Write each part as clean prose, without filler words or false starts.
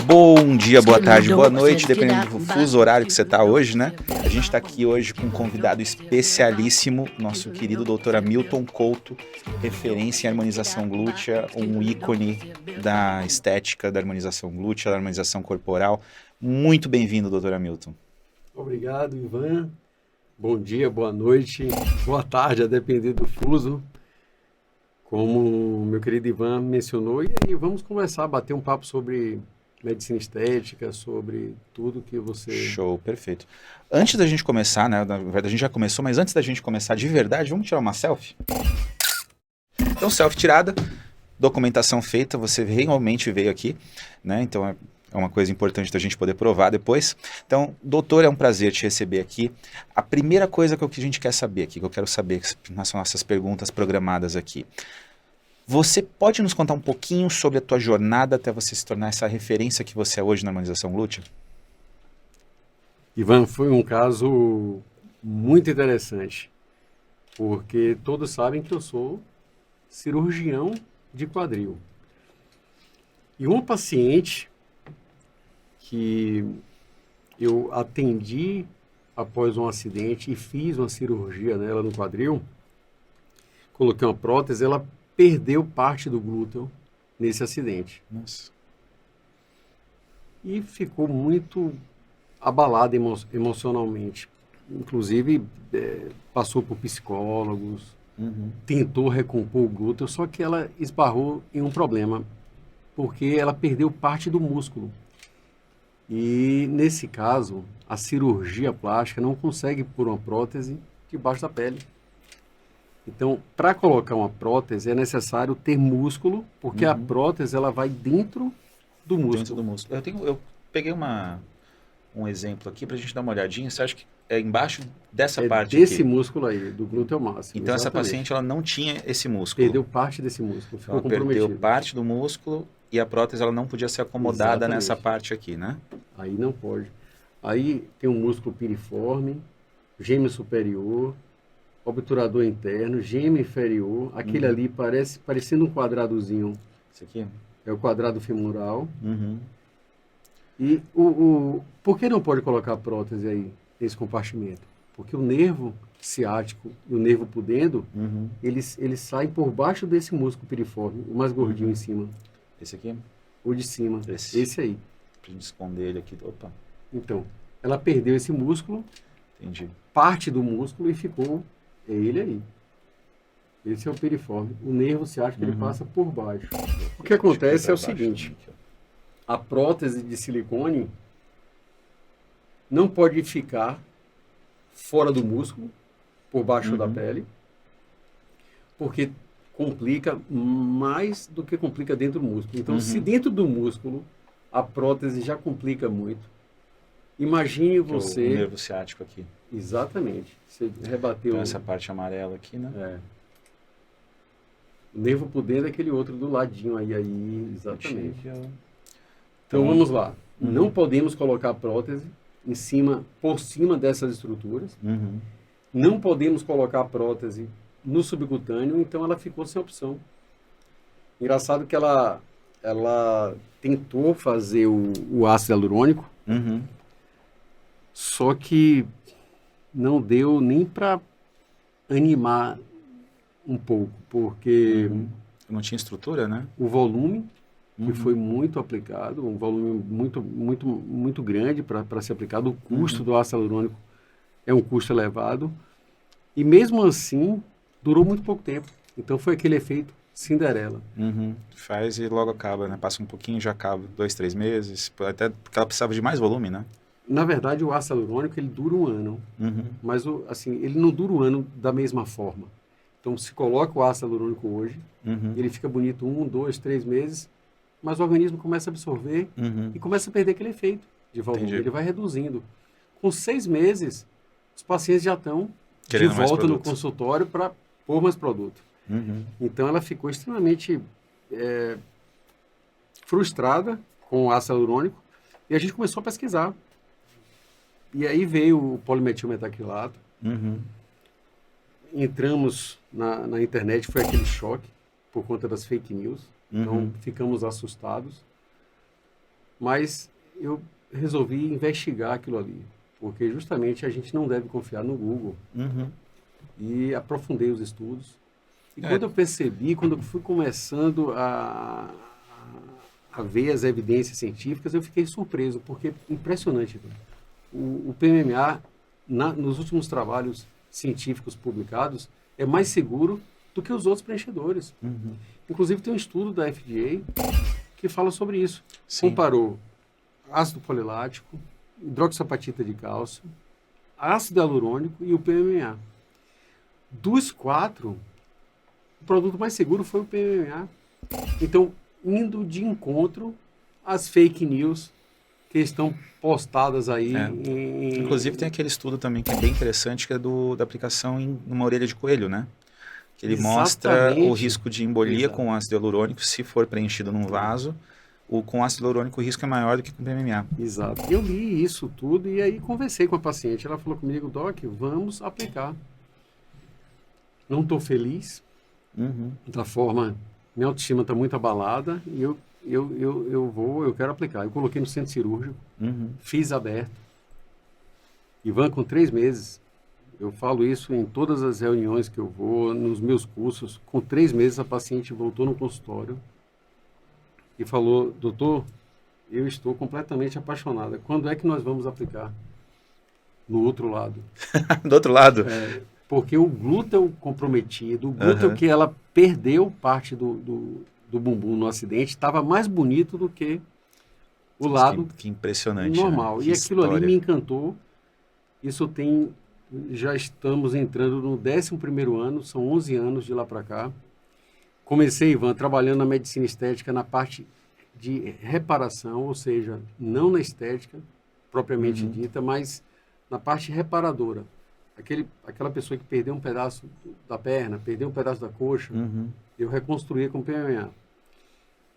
Bom dia, boa tarde, boa noite, dependendo do fuso horário que você está hoje, né? A gente está aqui hoje com um convidado especialíssimo, nosso querido Dr. Hamilton Couto, referência em harmonização glútea, um ícone da estética da harmonização glútea, da harmonização corporal. Muito bem-vindo, Dr. Hamilton. Obrigado, Ivan. Bom dia, boa noite, boa tarde, a depender do fuso. Como o meu querido Ivan mencionou, e aí vamos conversar, bater um papo sobre medicina estética, sobre tudo que você... Show, perfeito. Antes da gente começar, né, na verdade a gente já começou, mas antes da gente começar de verdade, vamos tirar uma selfie? Então, selfie tirada, documentação feita, você realmente veio aqui, né, então é uma coisa importante da gente poder provar depois. Então, doutor, é um prazer te receber aqui. A primeira coisa que a gente quer saber aqui, que eu quero saber, que nas nossas perguntas programadas aqui, você pode nos contar um pouquinho sobre a tua jornada até você se tornar essa referência que você é hoje na harmonização glútea? Ivan, foi um caso muito interessante, porque todos sabem que eu sou cirurgião de quadril. E uma paciente que eu atendi após um acidente e fiz uma cirurgia nela no quadril, coloquei uma prótese, ela perdeu parte do glúteo nesse acidente. Nossa. E ficou muito abalada emocionalmente. Inclusive, passou por psicólogos, tentou recompor o glúteo, só que ela esbarrou em um problema, porque ela perdeu parte do músculo. E, nesse caso, a cirurgia plástica não consegue pôr uma prótese debaixo da pele. Então, para colocar uma prótese, é necessário ter músculo, porque a prótese ela vai dentro do músculo. Dentro do músculo. Eu peguei um exemplo aqui para a gente dar uma olhadinha. Você acha que é embaixo dessa parte desse aqui? Músculo aí, do glúteo máximo. Então, exatamente. Essa paciente ela não tinha esse músculo. Perdeu parte desse músculo, ficou ela comprometido. Perdeu parte do músculo e a prótese ela não podia ser acomodada Exatamente. nessa parte aqui, né? Aí não pode. Aí tem um músculo piriforme, gêmeo superior, obturador interno, gêmeo inferior, aquele ali parecendo um quadradozinho. Esse aqui? É o quadrado femoral. E por que não pode colocar a prótese aí, nesse compartimento? Porque o nervo ciático e o nervo pudendo, eles saem por baixo desse músculo piriforme, o mais gordinho em cima. Esse aqui? O de cima. Esse aí. Pra gente esconder ele aqui. Opa. Então, ela perdeu esse músculo, Entendi. parte do músculo e ficou ele aí. Esse é o piriforme. O nervo ciático ele passa por baixo. O que acontece é o seguinte: a prótese de silicone não pode ficar fora do músculo, por baixo da pele, porque complica mais do que complica dentro do músculo. Então, se dentro do músculo a prótese já complica muito, imagine você... O nervo ciático aqui. Exatamente. Você rebateu... Então, essa parte amarela aqui, né? É. O nervo pudendo é aquele outro do ladinho aí, exatamente. Então, vamos lá. Não podemos colocar a prótese por cima dessas estruturas. Não podemos colocar a prótese no subcutâneo, então ela ficou sem opção. Engraçado que ela tentou fazer o ácido hialurônico, só que não deu nem para animar um pouco, porque não tinha estrutura, né? o volume que foi muito aplicado, um volume muito grande para ser aplicado, o custo do ácido hialurônico é um custo elevado, e mesmo assim durou muito pouco tempo. Então foi aquele efeito Cinderela. Faz e logo acaba, né? Passa um pouquinho e já acaba. 2, 3 meses. Até porque ela precisava de mais volume, né? Na verdade, o ácido hialurônico ele dura um ano. Mas assim, ele não dura um ano da mesma forma. Então, se coloca o ácido hialurônico hoje, ele fica bonito 1, 2, 3 meses, mas o organismo começa a absorver e começa a perder aquele efeito de volume. Entendi. Ele vai reduzindo. Com 6 meses, os pacientes já estão querendo de volta no consultório para pôr mais produto. Então, ela ficou extremamente frustrada com o ácido hialurônico e a gente começou a pesquisar. E aí veio o polimetilmetacrilato. Entramos na internet, foi aquele choque por conta das fake news. Então, ficamos assustados. Mas eu resolvi investigar aquilo ali, porque justamente a gente não deve confiar no Google. E aprofundei os estudos. E quando eu percebi, quando eu fui começando a ver as evidências científicas, eu fiquei surpreso, porque impressionante. O PMMA, nos últimos trabalhos científicos publicados, é mais seguro do que os outros preenchedores. Inclusive, tem um estudo da FDA que fala sobre isso. Sim. Comparou ácido polilático, hidroxapatita de cálcio, ácido hialurônico e o PMMA. Dos 4, o produto mais seguro foi o PMMA. Então, indo de encontro às fake news que estão postadas aí. Inclusive, tem aquele estudo também que é bem interessante, que é da aplicação em uma orelha de coelho, né? Que ele mostra o risco de embolia com ácido hialurônico se for preenchido num vaso. Com ácido hialurônico o risco é maior do que com PMMA. Exato. Eu li isso tudo e aí conversei com a paciente. Ela falou comigo, Doc, vamos aplicar. Não estou feliz. Da forma, minha autoestima está muito abalada e eu quero aplicar. Eu coloquei no centro cirúrgico, fiz aberto. Ivan, com 3 meses, eu falo isso em todas as reuniões que eu vou, nos meus cursos, com 3 meses a paciente voltou no consultório e falou, doutor, eu estou completamente apaixonada. Quando é que nós vamos aplicar? No outro lado. Do outro lado? Porque o glúteo comprometido, o glúteo que ela perdeu parte do bumbum no acidente, estava mais bonito do que o lado que impressionante, normal. Né? E aquilo ali me encantou. Isso já estamos entrando no 11º ano, são 11 anos de lá para cá. Comecei, Ivan, trabalhando na medicina estética na parte de reparação, ou seja, não na estética propriamente dita, mas na parte reparadora. Aquela pessoa que perdeu um pedaço da perna, perdeu um pedaço da coxa, eu reconstruí com PMMA.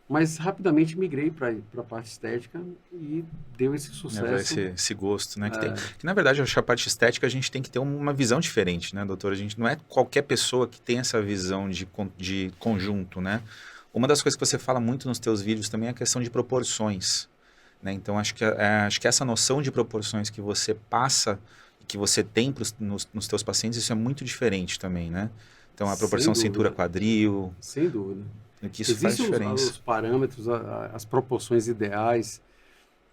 Mas rapidamente migrei para a parte estética e deu esse sucesso. Esse gosto, né? Que na verdade, eu acho que a parte estética a gente tem que ter uma visão diferente, né, doutor? A gente não é qualquer pessoa que tem essa visão de conjunto, né? Uma das coisas que você fala muito nos teus vídeos também é a questão de proporções, né? Então, acho que essa noção de proporções que você passa, que você tem nos teus pacientes, isso é muito diferente também, né? Então, a proporção cintura-quadril... Sem dúvida. Que isso faz diferença. Existem os parâmetros, as proporções ideais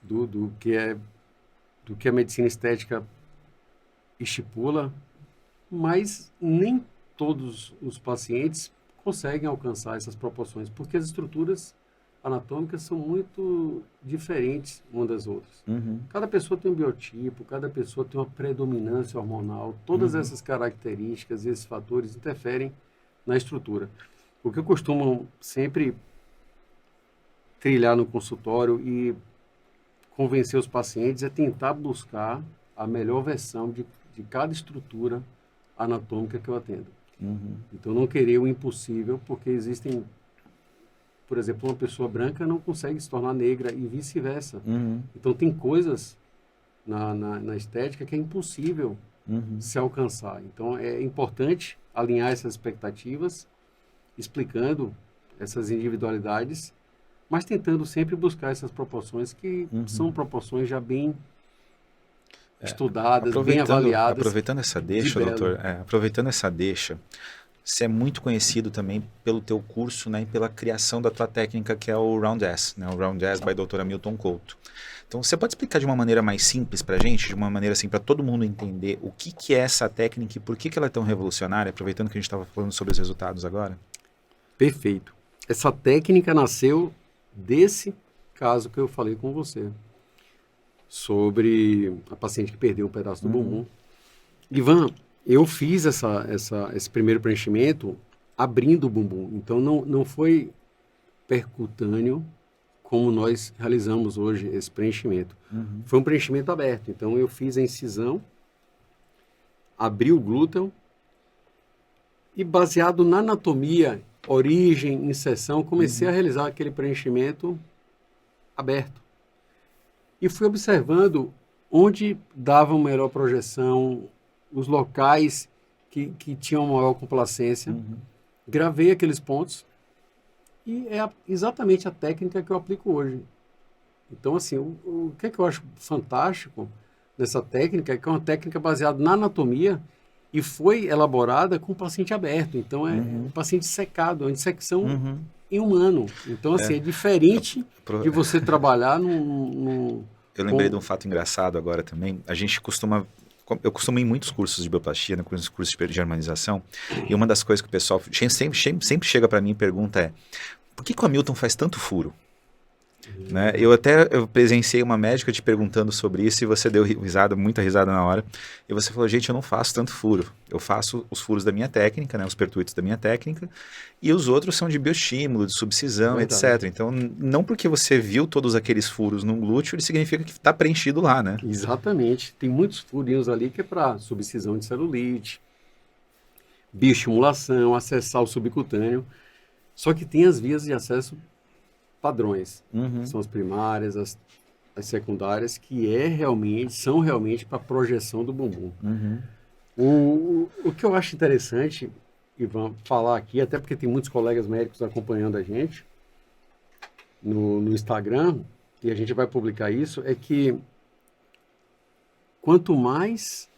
do que a medicina estética estipula, mas nem todos os pacientes conseguem alcançar essas proporções, porque as estruturas anatômicas são muito diferentes umas das outras. Cada pessoa tem um biotipo, cada pessoa tem uma predominância hormonal, todas essas características e esses fatores interferem na estrutura. O que eu costumo sempre trilhar no consultório e convencer os pacientes é tentar buscar a melhor versão de cada estrutura anatômica que eu atendo. Então, não querer o impossível, porque existem, por exemplo, uma pessoa branca não consegue se tornar negra e vice-versa. Então, tem coisas na estética que é impossível se alcançar. Então, é importante alinhar essas expectativas, explicando essas individualidades, mas tentando sempre buscar essas proporções que são proporções já bem estudadas, bem avaliadas. Aproveitando essa deixa, doutor, aproveitando essa deixa, você é muito conhecido também pelo teu curso, né, e pela criação da tua técnica, que é o Round S, né, o Round S by Dr. Hamilton Couto. Então, você pode explicar de uma maneira mais simples para a gente, de uma maneira assim, para todo mundo entender o que é essa técnica e por que ela é tão revolucionária, aproveitando que a gente estava falando sobre os resultados agora? Perfeito. Essa técnica nasceu desse caso que eu falei com você, sobre a paciente que perdeu um pedaço do bumbum. Ivan, eu fiz esse primeiro preenchimento abrindo o bumbum, então não foi percutâneo como nós realizamos hoje esse preenchimento. Foi um preenchimento aberto, então eu fiz a incisão, abri o glúteo e, baseado na anatomia, origem, inserção, comecei a realizar aquele preenchimento aberto. E fui observando onde dava uma melhor projeção, os locais que tinham maior complacência. Gravei aqueles pontos E é exatamente a técnica que eu aplico hoje. Então, assim, o que é que eu acho fantástico nessa técnica é que é uma técnica baseada na anatomia e foi elaborada com o paciente aberto. Então, é um paciente secado, é uma dissecção em humano. Então, assim, é diferente de você trabalhar Eu lembrei de um fato engraçado agora também. A gente costuma... Eu costumo ir em muitos cursos de bioplastia, né, cursos de harmonização, e uma das coisas que o pessoal sempre chega para mim e pergunta é: por que o Hamilton faz tanto furo? Né? Eu presenciei uma médica te perguntando sobre isso e você deu risada, muita risada na hora. E você falou: gente, eu não faço tanto furo. Eu faço os furos da minha técnica, né, os pertuitos da minha técnica, e os outros são de bioestímulo, de subcisão, etc. Então, não porque você viu todos aqueles furos num glúteo, ele significa que está preenchido lá, né? Exatamente. Tem muitos furinhos ali que é para subcisão de celulite, bioestimulação, acessar o subcutâneo. Só que tem as vias de acesso padrões, que são as primárias, as secundárias, que são realmente para projeção do bumbum. O que eu acho interessante, Ivan, falar aqui, até porque tem muitos colegas médicos acompanhando a gente no Instagram, e a gente vai publicar isso, é que quanto mais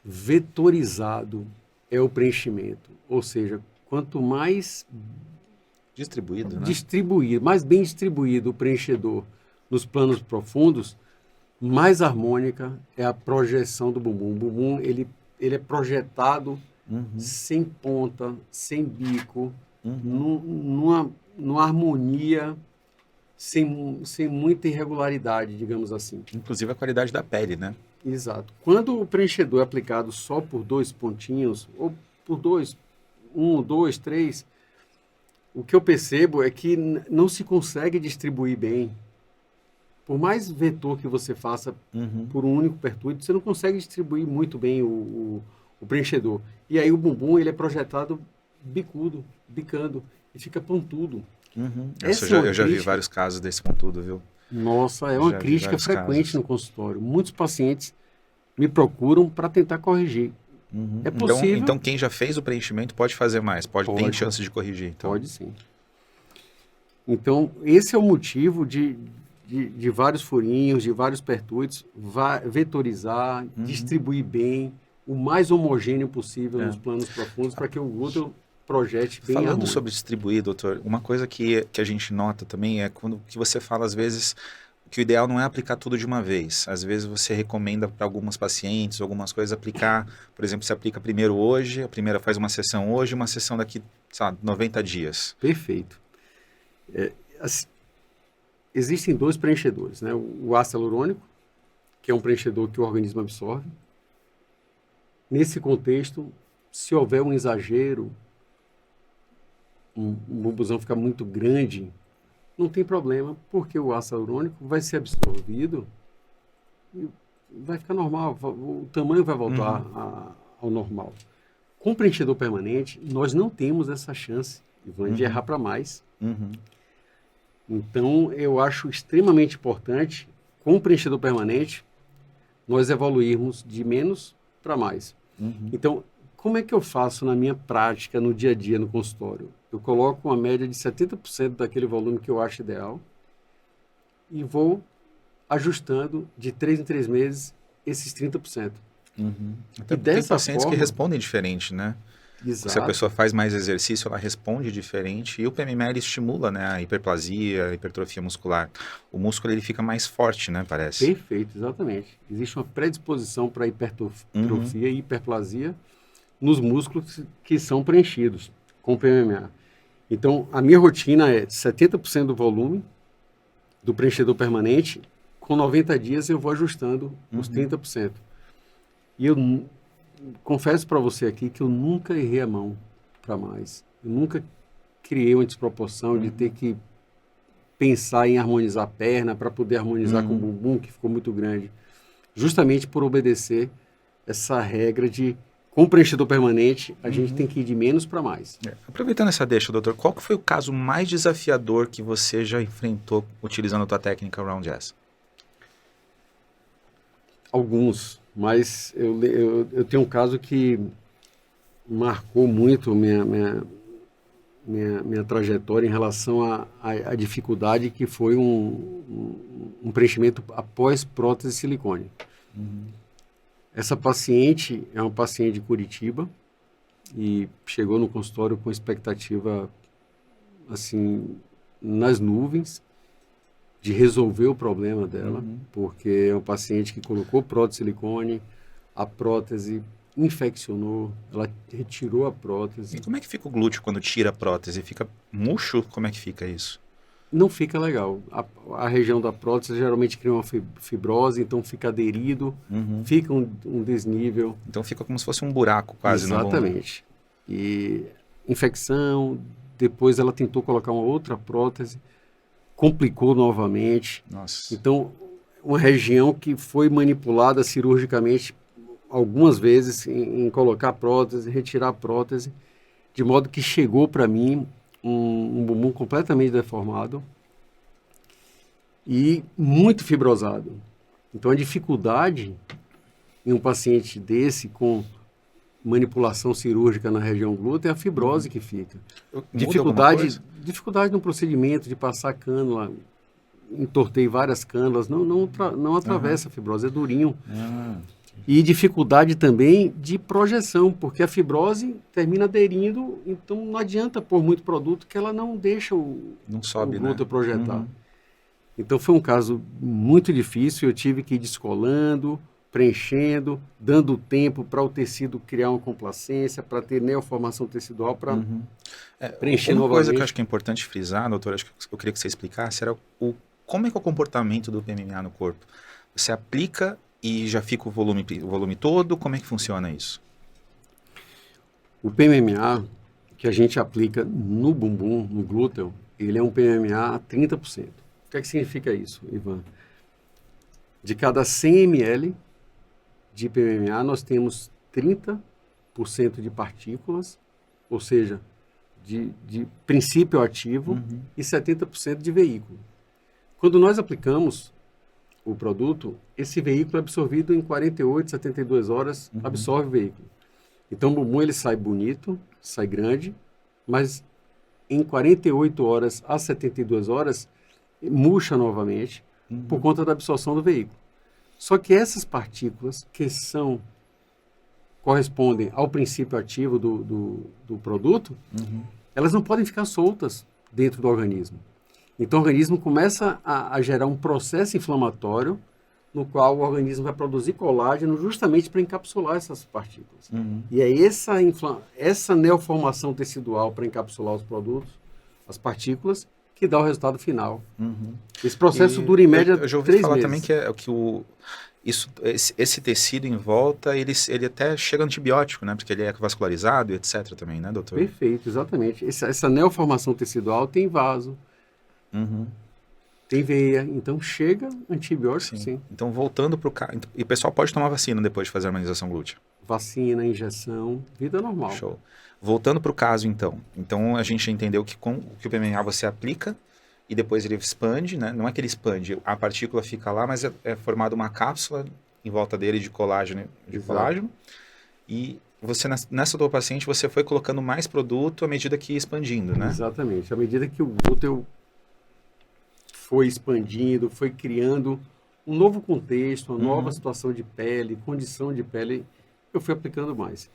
vetorizado é o preenchimento, ou seja, quanto mais distribuído, mais bem distribuído o preenchedor nos planos profundos, mais harmônica é a projeção do bumbum. O bumbum, ele é projetado sem ponta, sem bico, numa harmonia, sem muita irregularidade, digamos assim. Inclusive a qualidade da pele, né? Exato. Quando o preenchedor é aplicado só por 2 pontinhos, ou por 1, 2, 3, o que eu percebo é que não se consegue distribuir bem. Por mais vetor que você faça por um único pertuito, você não consegue distribuir muito bem o preenchedor. E aí o bumbum ele é projetado bicando, e fica pontudo. Eu já vi vários casos desse pontudo, viu? Nossa, é uma crítica frequente no consultório. Muitos pacientes me procuram para tentar corrigir. É possível. Então, quem já fez o preenchimento pode fazer mais, tem chance de corrigir. Então. Pode sim. Então, esse é o motivo de vários furinhos, de vários pertuitos, vetorizar, distribuir bem, o mais homogêneo possível nos planos profundos, para que o glúteo projete bem. Falando sobre distribuir, doutor, uma coisa que a gente nota também é quando que você fala, às vezes, que o ideal não é aplicar tudo de uma vez. Às vezes você recomenda para algumas pacientes, algumas coisas aplicar, por exemplo, você aplica primeiro hoje, a primeira faz uma sessão hoje, uma sessão daqui, sabe, 90 dias. Perfeito. Existem 2 preenchedores, né? O ácido hialurônico, que é um preenchedor que o organismo absorve. Nesse contexto, se houver um exagero, um bumbuzão ficar muito grande, não tem problema, porque o ácido hialurônico vai ser absorvido e vai ficar normal, o tamanho vai voltar ao normal. Com o preenchedor permanente, nós não temos essa chance, Ivan, de errar para mais. Então, eu acho extremamente importante, com o preenchedor permanente, nós evoluirmos de menos para mais. Então, como é que eu faço na minha prática, no dia a dia, no consultório? Eu coloco uma média de 70% daquele volume que eu acho ideal e vou ajustando de 3 em 3 meses esses 30%. Até porque tem pacientes que respondem diferente, né? Exato. Se a pessoa faz mais exercício, ela responde diferente. E o PMML estimula, né, a hiperplasia, a hipertrofia muscular. O músculo ele fica mais forte, né, parece. Perfeito, exatamente. Existe uma predisposição para hipertrofia e hiperplasia nos músculos que são preenchidos com o PMMA. Então, a minha rotina é 70% do volume do preenchedor permanente, com 90 dias eu vou ajustando os 30%. E eu confesso para você aqui que eu nunca errei a mão para mais. Eu nunca criei uma desproporção de ter que pensar em harmonizar a perna para poder harmonizar com o bumbum, que ficou muito grande. Justamente por obedecer essa regra de, com o preenchedor permanente, a gente tem que ir de menos para mais. Aproveitando essa deixa, doutor, qual que foi o caso mais desafiador que você já enfrentou utilizando a tua técnica Round Jazz? Alguns, mas eu tenho um caso que marcou muito minha trajetória em relação à dificuldade que foi um preenchimento após prótese de silicone. Essa paciente é uma paciente de Curitiba e chegou no consultório com expectativa, assim, nas nuvens, de resolver o problema dela, porque é um paciente que colocou prótese de silicone, a prótese infeccionou, ela retirou a prótese. E como é que fica o glúteo quando tira a prótese? Fica murcho? Como é que fica isso? Não fica legal. A região da prótese geralmente cria uma fibrose, então fica aderido, fica um desnível. Então fica como se fosse um buraco quase. Exatamente. E infecção, depois ela tentou colocar uma outra prótese, complicou novamente. Nossa. Então, uma região que foi manipulada cirurgicamente algumas vezes em colocar prótese, retirar prótese, de modo que chegou para mim um bumbum completamente deformado e muito fibrosado. Então, a dificuldade em um paciente desse com manipulação cirúrgica na região glútea é a fibrose que fica. Dificuldade no procedimento de passar cânula, entortei várias cânulas, não atravessa a fibrose, é durinho. E dificuldade também de projeção, porque a fibrose termina aderindo, então não adianta pôr muito produto que ela não deixa o glúteo projetar. Então foi um caso muito difícil, eu tive que ir descolando, preenchendo, dando tempo para o tecido criar uma complacência, para ter neoformação tecidual, para preencher novamente. Uma coisa que eu acho que é importante frisar, doutor, acho que eu queria que você explicasse, era como é que é o comportamento do PMMA no corpo? Você aplica e já fica o volume todo? Como é que funciona isso? O PMMA que a gente aplica no bumbum, no glúteo, ele é um PMMA a 30%. O que é que significa isso, Ivan? De cada 100 ml de PMMA, nós temos 30% de partículas, ou seja, de princípio ativo, e 70% de veículo. Quando nós aplicamos o produto, esse veículo é absorvido em 48, 72 horas, absorve o veículo. Então o bumbum ele sai bonito, sai grande, mas em 48 horas a 72 horas murcha novamente por conta da absorção do veículo. Só que essas partículas que correspondem ao princípio ativo do produto, elas não podem ficar soltas dentro do organismo. Então o organismo começa a gerar um processo inflamatório no qual o organismo vai produzir colágeno justamente para encapsular essas partículas. E é essa neoformação tecidual para encapsular os produtos, as partículas, que dá o resultado final. Esse processo dura em média 3 meses. Eu já ouvi falar também que esse tecido em volta, ele até chega antibiótico, né? Porque ele é vascularizado e etc. também, né, doutor? Perfeito, exatamente. Essa neoformação tecidual tem vaso, tem veia, então chega antibiótico, sim. Então, voltando para o caso... E o pessoal pode tomar vacina depois de fazer a harmonização glútea? Vacina, injeção, vida normal. Show. Voltando para o caso, então. Então, a gente entendeu que o PMMA você aplica e depois ele expande, né? Não é que ele expande, a partícula fica lá, mas é formada uma cápsula em volta dele de colágeno. E você, nessa tua paciente, você foi colocando mais produto à medida que ia expandindo, né? Exatamente. À medida que o glúteo foi expandindo, foi criando um novo contexto, uma nova situação de pele, condição de pele, eu fui aplicando mais.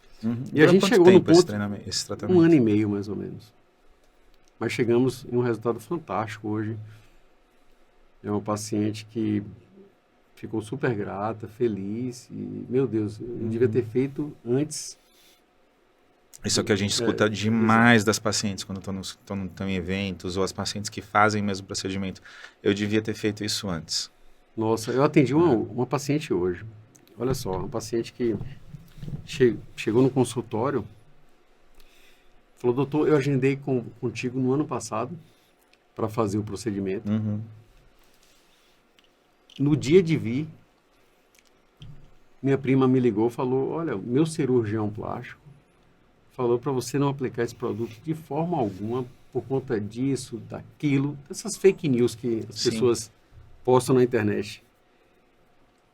E a gente chegou no ponto, esse tratamento? 1 ano e meio, mais ou menos. Mas chegamos em um resultado fantástico hoje. É uma paciente que ficou super grata, feliz, e, meu Deus, eu devia ter feito antes. Isso é o que a gente escuta demais das pacientes quando estão em eventos, ou as pacientes que fazem o mesmo procedimento. Eu devia ter feito isso antes. Nossa, eu atendi uma paciente hoje. Olha só, uma paciente que chegou no consultório, falou: doutor, eu agendei contigo no ano passado para fazer o procedimento. No dia de vir, minha prima me ligou e falou: olha, meu cirurgião plástico falou para você não aplicar esse produto de forma alguma por conta disso, daquilo, dessas fake news que as pessoas postam na internet.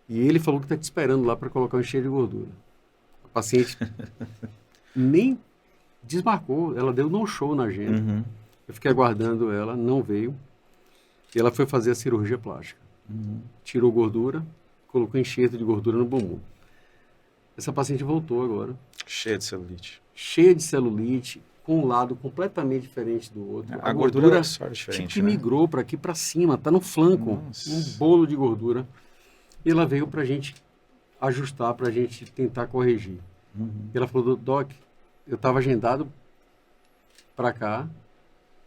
E ele falou que está te esperando lá para colocar um enxerto de gordura. A paciente nem desmarcou, ela deu no-show na agenda. Uhum. Eu fiquei aguardando ela, não veio. E ela foi fazer a cirurgia plástica. Uhum. Tirou gordura, colocou enxerto de gordura no bumbum. Essa paciente voltou agora, Cheia de celulite. cheia de celulite, com um lado completamente diferente do outro. A gordura absorve diferente, tipo que né? migrou para aqui para cima, tá no flanco, Nossa. um bolo de gordura. E ela veio para a gente ajustar, para a gente tentar corrigir. Uhum. E ela falou, Doc, eu estava agendado para cá,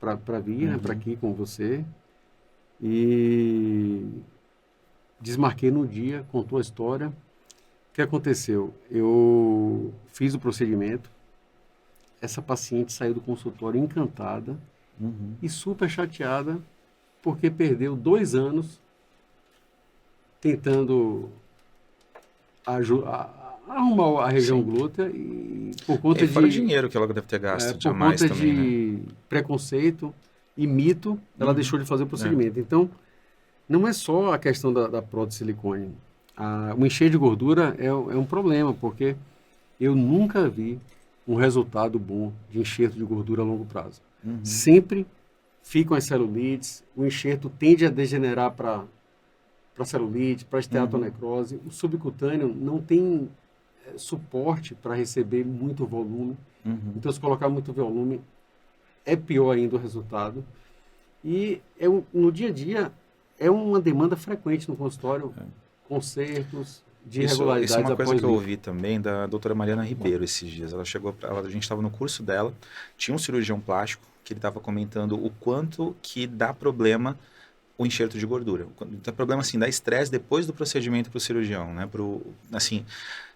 para vir, né, para aqui com você, e desmarquei no dia, contou a história. O que aconteceu? Eu fiz o procedimento, essa paciente saiu do consultório encantada Uhum. e super chateada, porque perdeu 2 anos tentando arrumar a região Sim. glútea e por conta E fora o de dinheiro que ela deve ter gasto por jamais conta também, né? de preconceito e mito, ela deixou de fazer o procedimento. Então, não é só a questão da prótese de silicone. O encher de gordura é um problema, porque eu nunca vi um resultado bom de enxerto de gordura a longo prazo. Uhum. Sempre ficam as celulites, o enxerto tende a degenerar para celulite, para esteatonecrose. O subcutâneo não tem suporte para receber muito volume. Uhum. Então, se colocar muito volume, é pior ainda o resultado. E no dia a dia, é uma demanda frequente no consultório, consertos de irregularidades. Isso é uma coisa após que eu o ouvi também da doutora Mariana Ribeiro esses dias. Ela chegou, a gente estava no curso dela, tinha um cirurgião plástico que ele estava comentando o quanto que dá problema o enxerto de gordura. Dá problema, assim, dá estresse depois do procedimento para o cirurgião, né? Assim,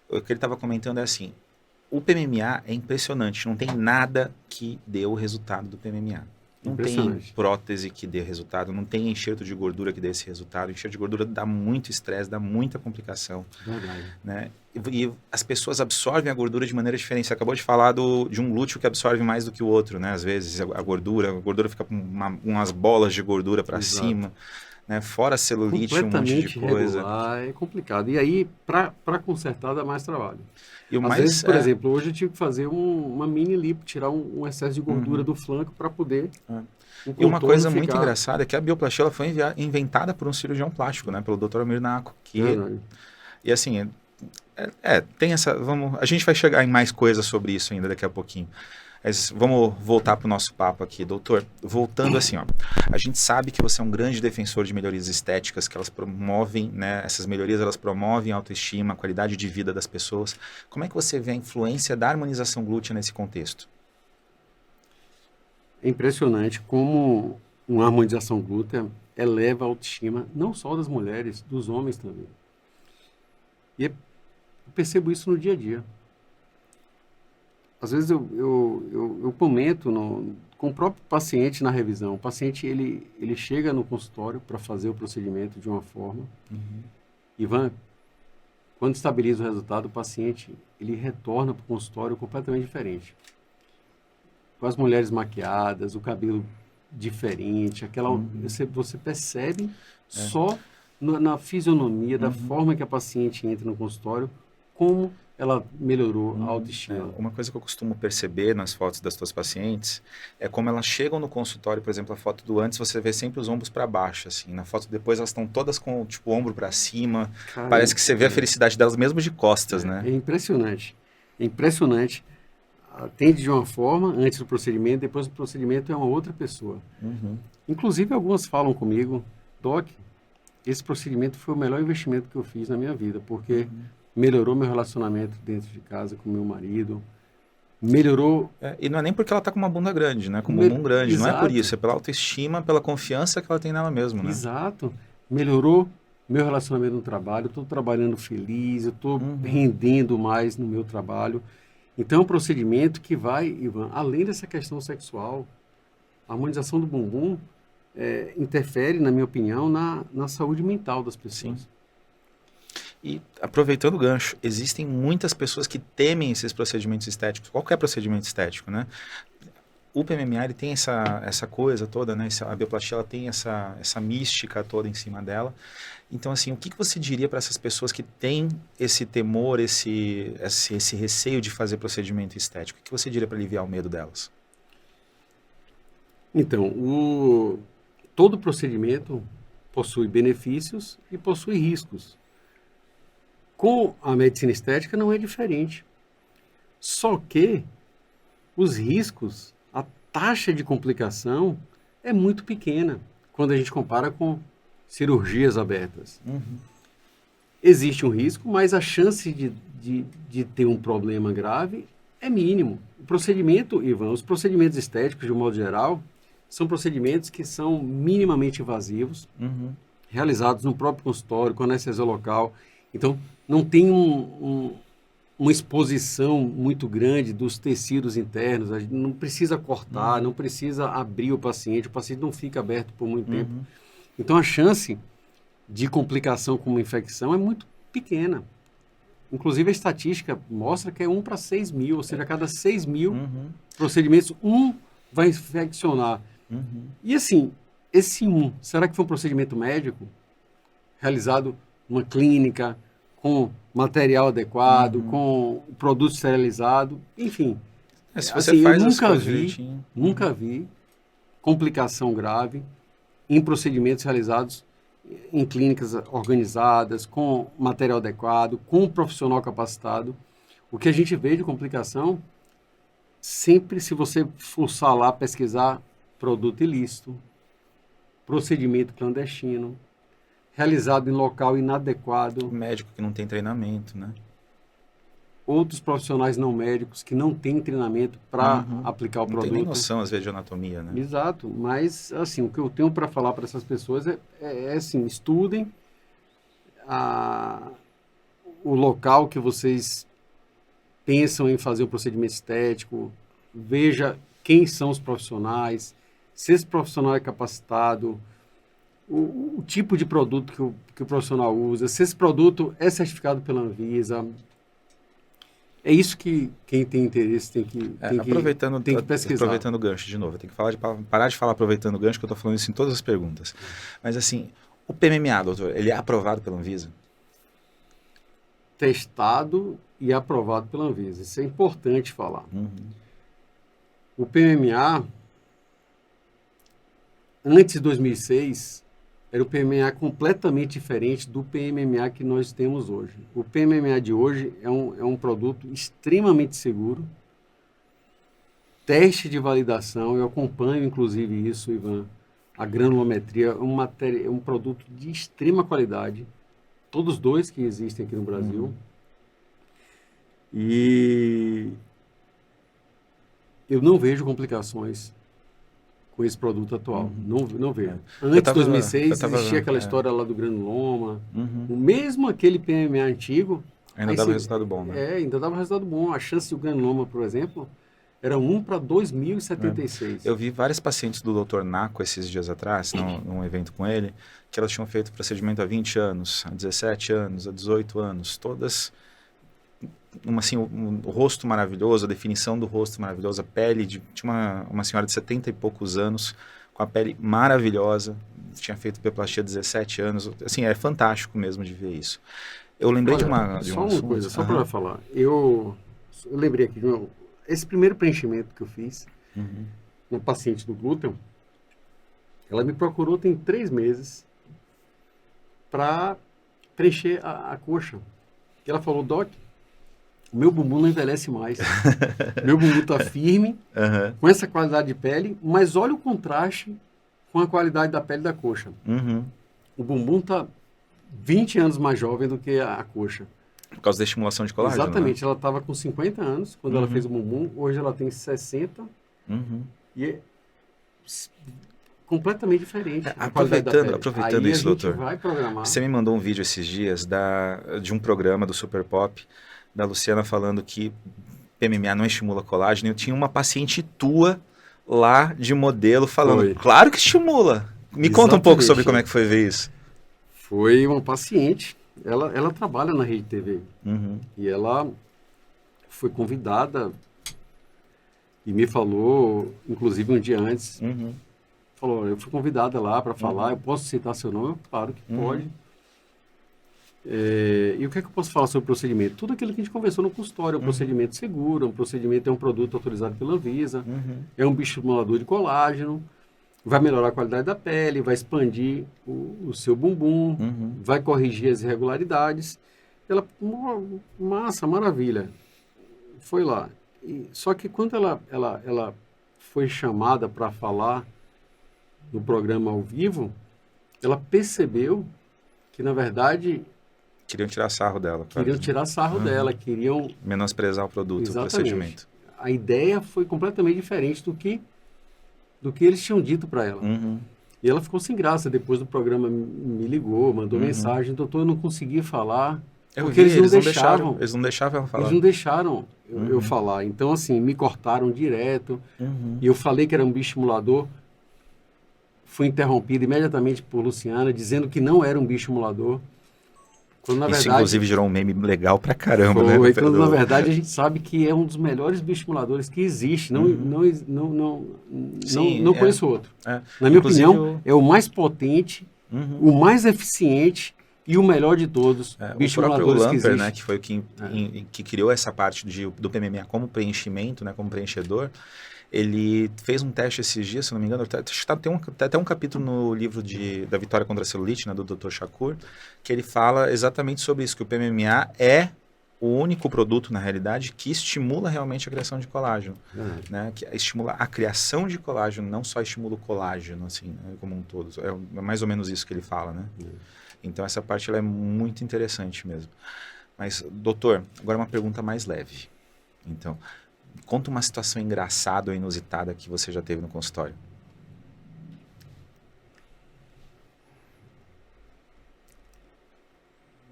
o que ele estava comentando é assim, o PMMA é impressionante, não tem nada que dê o resultado do PMMA. Não tem prótese que dê resultado, não tem enxerto de gordura que dê esse resultado. O enxerto de gordura dá muito estresse, dá muita complicação. Verdade. Né? E as pessoas absorvem a gordura de maneira diferente. Você acabou de falar de um glúteo que absorve mais do que o outro, né? Às vezes a gordura fica com umas bolas de gordura para cima, né? Fora celulite, um monte de coisa. É complicado. E aí, para consertar, dá mais trabalho. E o Às vezes, por exemplo, hoje eu tive que fazer uma mini lipo, tirar um excesso de gordura do flanco para poder... E uma coisa muito engraçada é que a bioplastia ela foi inventada por um cirurgião plástico, né? Pelo Dr. Amir Nako. E assim, tem essa... a gente vai chegar em mais coisas sobre isso ainda daqui a pouquinho. Mas vamos voltar para o nosso papo aqui, doutor. Voltando assim, ó, a gente sabe que você é um grande defensor de melhorias estéticas, que elas promovem, né, essas melhorias elas promovem a autoestima, a qualidade de vida das pessoas. Como é que você vê a influência da harmonização glútea nesse contexto? É impressionante como uma harmonização glútea eleva a autoestima, não só das mulheres, dos homens também. E eu percebo isso no dia a dia. Às vezes eu comento com o próprio paciente na revisão. O paciente ele chega no consultório para fazer o procedimento de uma forma. Ivan, quando estabiliza o resultado, o paciente ele retorna para o consultório completamente diferente. Com as mulheres maquiadas, o cabelo diferente, você percebe só na fisionomia, da forma que a paciente entra no consultório, como ela melhorou a autoestima. Uma coisa que eu costumo perceber nas fotos das tuas pacientes é como elas chegam no consultório, por exemplo, a foto do antes, você vê sempre os ombros para baixo, assim. Na foto depois elas estão todas com, tipo, o ombro para cima. Cara, parece que você vê a felicidade delas mesmo de costas, né? É impressionante. É impressionante. Atende de uma forma antes do procedimento, depois do procedimento é uma outra pessoa. Inclusive, algumas falam comigo, Doc, esse procedimento foi o melhor investimento que eu fiz na minha vida, porque melhorou meu relacionamento dentro de casa com meu marido, melhorou... e não é nem porque ela está com uma bunda grande, né? Com um bumbum grande, não é por isso, é pela autoestima, pela confiança que ela tem nela mesma, né? Exato. Melhorou meu relacionamento no trabalho, eu estou trabalhando feliz, eu estou rendendo mais no meu trabalho. Então, é um procedimento que vai, Ivan, além dessa questão sexual, a harmonização do bumbum interfere, na minha opinião, na saúde mental das pessoas. Sim. E, aproveitando o gancho, existem muitas pessoas que temem esses procedimentos estéticos, qualquer procedimento estético, né? o PMMA ele tem essa coisa toda, né? A bioplastia ela tem essa mística toda em cima dela. Então, assim, o que você diria para essas pessoas que têm esse temor, esse receio de fazer procedimento estético? O que você diria para aliviar o medo delas? Então, todo procedimento possui benefícios e possui riscos. Com a medicina estética não é diferente. Só que os riscos, a taxa de complicação é muito pequena quando a gente compara com cirurgias abertas. Existe um risco, mas a chance de ter um problema grave é mínimo. O procedimento, Ivan, os procedimentos estéticos, de um modo geral, são procedimentos que são minimamente invasivos, realizados no próprio consultório, com anestesia local. Então, não tem uma exposição muito grande dos tecidos internos, a gente não precisa cortar, não precisa abrir o paciente não fica aberto por muito tempo. Então, a chance de complicação com uma infecção é muito pequena. Inclusive, a estatística mostra que é 1 para 6 mil, ou seja, a cada 6 mil procedimentos, um vai infeccionar. E assim, esse será que foi um procedimento médico realizado numa clínica, com material adequado, com produto esterilizado, enfim. Se você assim, faz eu as coisas direitinho. nunca vi complicação grave em procedimentos realizados em clínicas organizadas, com material adequado, com um profissional capacitado. O que a gente vê de complicação, sempre se você forçar lá, pesquisar produto ilícito, procedimento clandestino, realizado em local inadequado. Médico que não tem treinamento, né? Outros profissionais não médicos que não têm treinamento para aplicar o produto. Não tem nem noção, às vezes, de anatomia, né? Exato, mas, assim, o que eu tenho para falar para essas pessoas é assim, estudem o local que vocês pensam em fazer o procedimento estético, veja quem são os profissionais, se esse profissional é capacitado, o tipo de produto que o profissional usa, se esse produto é certificado pela Anvisa. É isso que quem tem interesse tem que pesquisar. Aproveitando o gancho de novo, tem que parar de falar aproveitando o gancho, que eu estou falando isso em todas as perguntas. Mas assim, o PMMA, doutor, ele é aprovado pela Anvisa? Testado e aprovado pela Anvisa. Isso é importante falar. O PMMA, antes de 2006, era o PMMA completamente diferente do PMMA que nós temos hoje. O PMMA de hoje é um produto extremamente seguro, teste de validação, eu acompanho inclusive isso, Ivan, a granulometria, é um produto de extrema qualidade, todos dois que existem aqui no Brasil. E eu não vejo complicações com esse produto atual. Não vejo. Antes de 2006, existia aquela história lá do granuloma. Mesmo aquele PMMA antigo... Ainda dava resultado bom, né? Ainda dava resultado bom. A chance do granuloma, por exemplo, era 1 para 2076. Eu vi vários pacientes do Dr. Naco esses dias atrás, num evento com ele, que elas tinham feito procedimento há 20 anos, há 17 anos, há 18 anos, todas... assim, o rosto maravilhoso, a definição do rosto maravilhosa, a pele tinha uma senhora de 70 e poucos anos, com a pele maravilhosa, tinha feito bioplastia há 17 anos, assim, é fantástico mesmo de ver isso. Eu lembrei de uma coisa, só para falar, eu lembrei aqui, esse primeiro preenchimento que eu fiz, uma paciente do glúteo, ela me procurou tem 3 meses para preencher a coxa. E ela falou, Doc, o meu bumbum não envelhece mais. Meu bumbum está firme, com essa qualidade de pele, mas olha o contraste com a qualidade da pele da coxa. O bumbum está 20 anos mais jovem do que a coxa. Por causa da estimulação de colágeno, Exatamente. né? Ela estava com 50 anos quando ela fez o bumbum. Hoje ela tem 60. E é completamente diferente. Aproveitando isso, doutor. Vai programar. Você me mandou um vídeo esses dias de um programa do Super Pop, da Luciana falando que PMMA não estimula colágeno. Eu tinha uma paciente tua lá de modelo falando, claro que estimula. Me conta um pouco sobre como é que foi ver isso. Foi uma paciente, ela trabalha na Rede TV. E ela foi convidada e me falou, inclusive um dia antes, Uhum. falou, eu fui convidada lá para falar, eu posso citar seu nome? Claro que pode. E o que é que eu posso falar sobre o procedimento? Tudo aquilo que a gente conversou no consultório, é um procedimento seguro, um procedimento é um produto autorizado pela Anvisa, é um bioestimulador de colágeno, vai melhorar a qualidade da pele, vai expandir o seu bumbum, vai corrigir as irregularidades. Ela, massa, maravilha. Foi lá. Só que quando ela foi chamada para falar no programa ao vivo, ela percebeu que, na verdade, Queriam tirar sarro dela. queriam quase. tirar sarro dela, queriam... Menosprezar o produto, o Exatamente. procedimento. A ideia foi completamente diferente do que eles tinham dito para ela. E ela ficou sem graça. Depois do programa me ligou, mandou mensagem, doutor, eu não conseguia falar, porque eles não deixavam. Eles não deixavam ela falar. Eles não deixaram eu falar. Então, assim, me cortaram direto. E eu falei que era um bioestimulador. Fui interrompido imediatamente por Luciana, dizendo que não era um bioestimulador. Quando, na Isso, verdade, inclusive, gerou um meme legal pra caramba, foi, né? quando, na verdade, a gente sabe que é um dos melhores bioestimuladores que existe. Não conheço outro. Na minha Inclusive, opinião, é o mais potente, o mais eficiente e o melhor de todos o próprio bioestimuladores que Lamper, existem. né, que foi que criou essa parte do PMMA como preenchimento, né, como preenchedor, ele fez um teste esses dias, se não me engano, tem até um capítulo no livro da Vitória contra a Celulite, né, do Dr. Shakur, que ele fala exatamente sobre isso, que o PMMA é o único produto, na realidade, que estimula realmente a criação de colágeno, né, que estimula a criação de colágeno, não só estimula o colágeno, assim, né, como um todo. É mais ou menos isso que ele fala, né? Então, essa parte ela é muito interessante mesmo. Mas, doutor, agora uma pergunta mais leve. Então, conta uma situação engraçada ou inusitada que você já teve no consultório.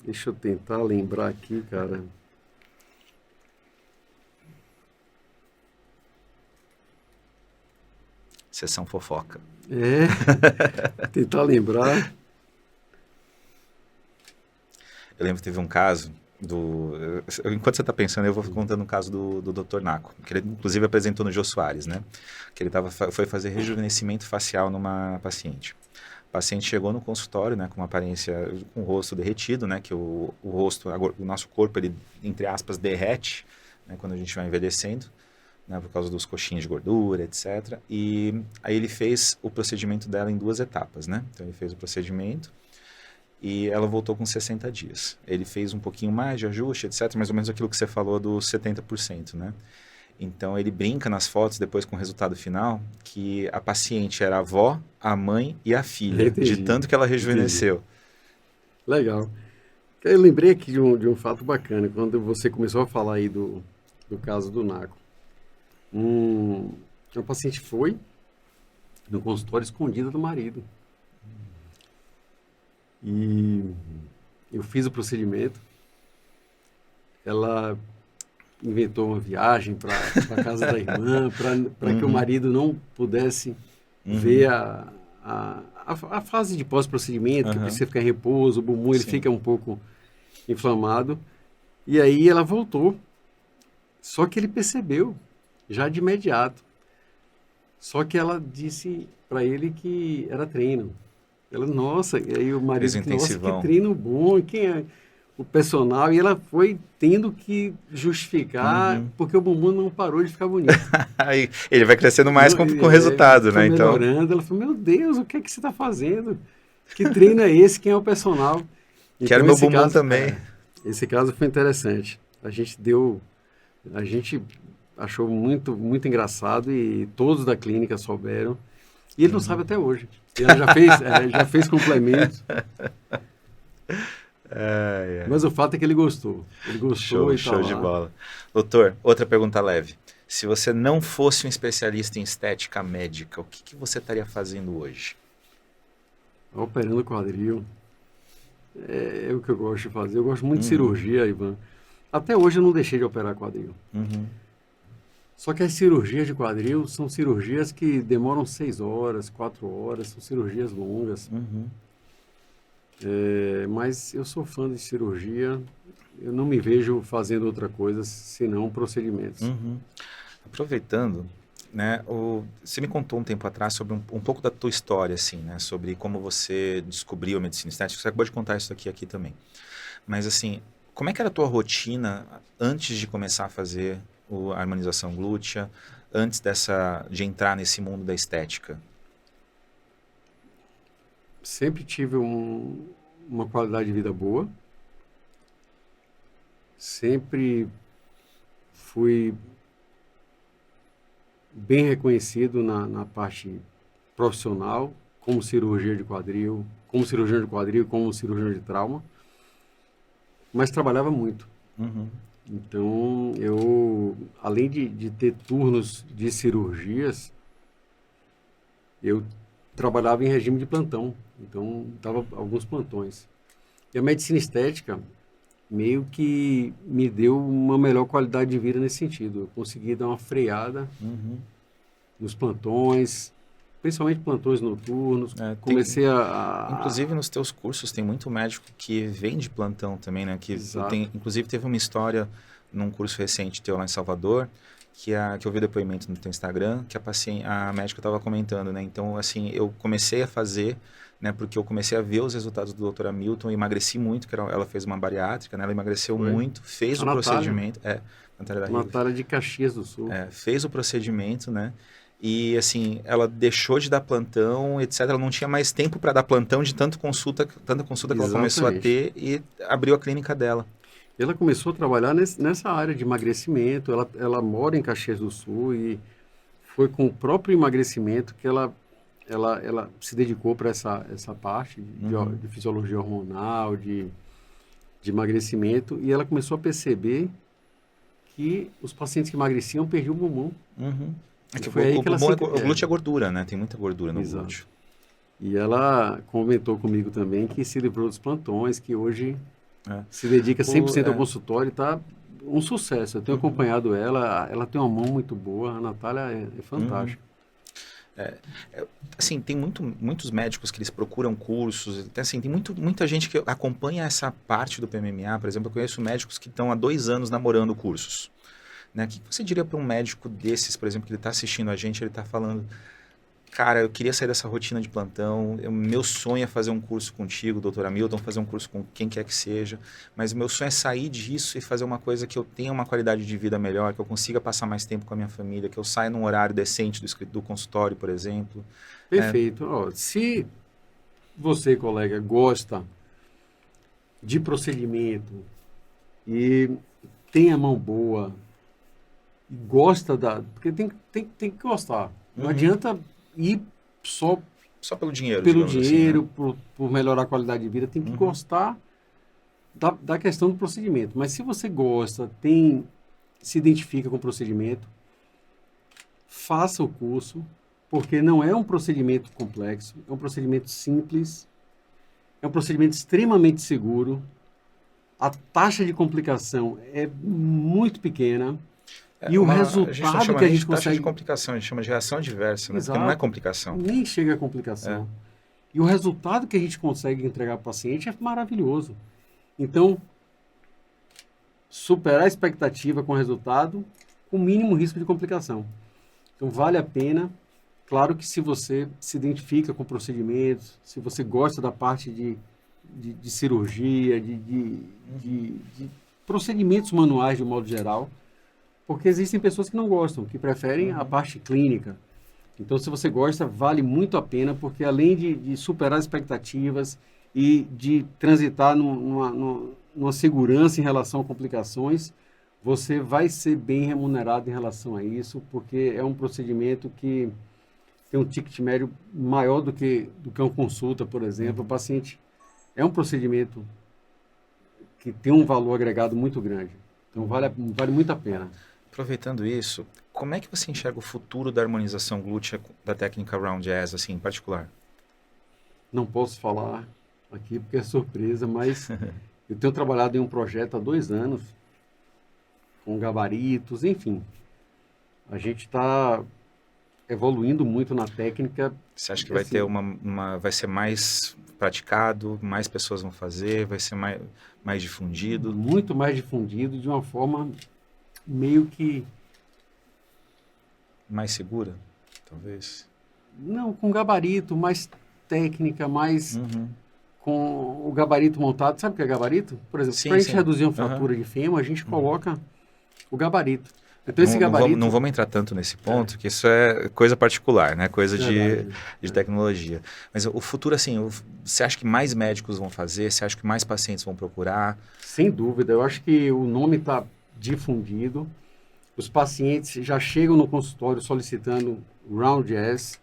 Deixa eu tentar lembrar aqui, cara. Sessão fofoca. Tentar lembrar. Eu lembro que teve um caso enquanto você está pensando, eu vou contando o caso do Dr. Naco, que ele inclusive apresentou no Jô Soares, né? Que ele foi fazer rejuvenescimento facial numa paciente. A paciente chegou no consultório, né, com uma aparência, com o rosto derretido, né, que o rosto, o nosso corpo, ele, entre aspas, derrete, né, quando a gente vai envelhecendo, né, por causa dos coxinhos de gordura, etc. E aí ele fez o procedimento dela em 2 etapas, né? Então ele fez o procedimento e ela voltou com 60 dias. Ele fez um pouquinho mais de ajuste, etc., mais ou menos aquilo que você falou dos 70%, né? Então, ele brinca nas fotos, depois com o resultado final, que a paciente era a avó, a mãe e a filha, de tanto que ela rejuvenesceu. Legal. Eu lembrei aqui de um fato bacana, quando você começou a falar aí do caso do Naco. Uma paciente foi no consultório escondida do marido. E eu fiz o procedimento. Ela inventou uma viagem para a casa da irmã, para que o marido não pudesse ver a fase de pós-procedimento, que precisa ficar em repouso, o bumbum ele fica um pouco inflamado. E aí ela voltou. Só que ele percebeu, já de imediato. Só que ela disse para ele que era treino. Ela, nossa, e aí o marido disse, nossa, que treino bom, quem é o personal? E ela foi tendo que justificar, porque o bumbum não parou de ficar bonito. Aí ele vai crescendo mais com o resultado, né? Então, melhorando. Ela falou, meu Deus, o que é que você está fazendo? Que treino é esse? Quem é o personal? Então, quero meu bumbum também. Esse caso foi interessante. A gente achou muito, muito engraçado e todos da clínica souberam. E ele não sabe até hoje. Ela já fez complementos. Mas o fato é que ele gostou. Ele gostou show de bola. Doutor, outra pergunta leve. Se você não fosse um especialista em estética médica, o que você estaria fazendo hoje? Operando quadril. É o que eu gosto de fazer. Eu gosto muito de cirurgia, Ivan. Até hoje eu não deixei de operar quadril. Só que as cirurgias de quadril são cirurgias que demoram 6 horas, 4 horas, são cirurgias longas. Mas eu sou fã de cirurgia, eu não me vejo fazendo outra coisa senão procedimentos. Aproveitando, né? Você me contou um tempo atrás sobre um pouco da tua história, assim, né? Sobre como você descobriu a medicina estética. Você acabou de contar isso aqui também. Mas, assim, como é que era a tua rotina antes de começar a fazer a harmonização glútea, antes de entrar nesse mundo da estética? Sempre tive uma qualidade de vida boa, sempre fui bem reconhecido na parte profissional, como cirurgia de quadril, como cirurgião de trauma, mas trabalhava muito. Uhum. Então, eu, além de ter turnos de cirurgias, eu trabalhava em regime de plantão, então dava alguns plantões. E a medicina estética meio que me deu uma melhor qualidade de vida nesse sentido. Eu consegui dar uma freada Uhum. nos plantões, principalmente plantões noturnos. É, Comecei a... inclusive nos teus cursos tem muito médico que vem de plantão também, né? Exato. Inclusive teve uma história num curso recente teu lá em Salvador, que eu vi depoimento no teu Instagram, que a médica estava comentando, né? Então, assim, eu comecei a fazer, né? Porque eu comecei a ver os resultados do Dr. Hamilton, emagreci muito, ela fez uma bariátrica, né? Ela emagreceu Foi. muito, fez A o Natália. procedimento, Natália da A Riga, Natália de Caxias do Sul. fez o procedimento, né? E assim, ela deixou de dar plantão, etc. Ela não tinha mais tempo para dar plantão de tanta consulta que ela começou a Exatamente. ter e abriu a clínica dela. Ela começou a trabalhar nessa área de emagrecimento. Ela mora em Caxias do Sul e foi com o próprio emagrecimento que ela se dedicou para essa parte Uhum, de fisiologia hormonal, de emagrecimento. E ela começou a perceber que os pacientes que emagreciam perdiam o bumbum. uhum. É E que foi aí que ela se... o glúteo é gordura, né? Tem muita gordura no glúteo. Exato. E ela comentou comigo também que se livrou dos plantões, que hoje É. se dedica 100% ao É. consultório e está um sucesso. Eu tenho Uhum, acompanhado ela tem uma mão muito boa, a Natália é uhum. fantástica. Assim, tem muitos médicos que eles procuram cursos, assim, tem muita gente que acompanha essa parte do PMMA, por exemplo, eu conheço médicos que estão há 2 anos namorando cursos. Né? O que você diria para um médico desses, por exemplo, que ele está assistindo a gente, ele está falando, cara, eu queria sair dessa rotina de plantão, meu sonho é fazer um curso contigo, doutor Hamilton, fazer um curso com quem quer que seja, mas o meu sonho é sair disso e fazer uma coisa que eu tenha uma qualidade de vida melhor, que eu consiga passar mais tempo com a minha família, que eu saia num horário decente do consultório, por exemplo. É, Perfeito. Ó, se você, colega, gosta de procedimento e tem a mão boa e gosta da... Porque tem que gostar. Não uhum. adianta ir só Só pelo dinheiro, pelo digamos assim, né? dinheiro, por melhorar a qualidade de vida. Tem que Uhum, gostar da questão do procedimento. Mas se você gosta, se identifica com o procedimento, faça o curso, porque não é um procedimento complexo, é um procedimento simples, é um procedimento extremamente seguro, a taxa de complicação é muito pequena e o a gente não resultado chama que a nem de gente taxa de consegue, complicação, a gente chama de reação adversa, né? Porque não é exato, complicação. nem chega a É. complicação. E o resultado que a gente consegue entregar para o paciente é maravilhoso. Então, superar a expectativa com o resultado, com o mínimo risco de complicação. Então, vale a pena. Claro que se você se identifica com procedimentos, se você gosta da parte de cirurgia, de procedimentos manuais de um modo geral, porque existem pessoas que não gostam, que preferem a Uhum. parte clínica. Então, se você gosta, vale muito a pena, porque além de superar as expectativas e de transitar numa segurança em relação a complicações, você vai ser bem remunerado em relação a isso, porque é um procedimento que tem um ticket médio maior do que uma consulta, por exemplo. O paciente é um procedimento que tem um valor agregado muito grande. Então, vale muito a pena. Aproveitando isso, como é que você enxerga o futuro da harmonização glútea da técnica Round Jazz, assim, em particular? Não posso falar aqui porque é surpresa, mas eu tenho trabalhado em um projeto há 2 anos, com gabaritos, enfim. A gente está evoluindo muito na técnica. Você acha que vai ter Assim, vai ser mais praticado, mais pessoas vão fazer, vai ser mais difundido? muito mais difundido de uma forma meio que Mais segura, talvez? Não, com gabarito, mais técnica, mais Uhum. com o gabarito montado. Sabe o que é gabarito? Por exemplo, para Sim, a gente sim. reduzir uma Aham. fratura de fêmur, a gente coloca o gabarito. Então, esse Não, não gabarito... vamos entrar tanto nesse É, ponto, que isso é coisa particular, né? Coisa verdade. de tecnologia. Mas o futuro, assim, você acha que mais médicos vão fazer? Você acha que mais pacientes vão procurar? Sem dúvida. Eu acho que o nome está difundido. Os pacientes já chegam no consultório solicitando Round Jazz.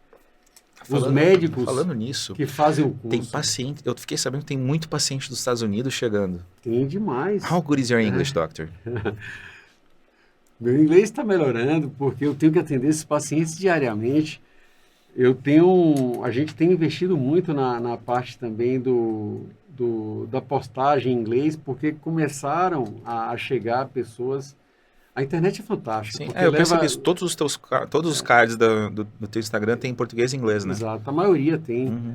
Os médicos Falando nisso, que fazem o tem curso paciente, eu fiquei sabendo que tem muito paciente dos Estados Unidos chegando. têm How demais. good is your Né? English, doctor? Meu inglês está melhorando porque eu tenho que atender esses pacientes diariamente. A gente tem investido muito na parte também da postagem em inglês, porque começaram a chegar pessoas. A internet é fantástica, Sim, porque eu percebi leva. isso. Todos os cards do teu Instagram tem em português e inglês, né? Exato, a maioria tem. Uhum.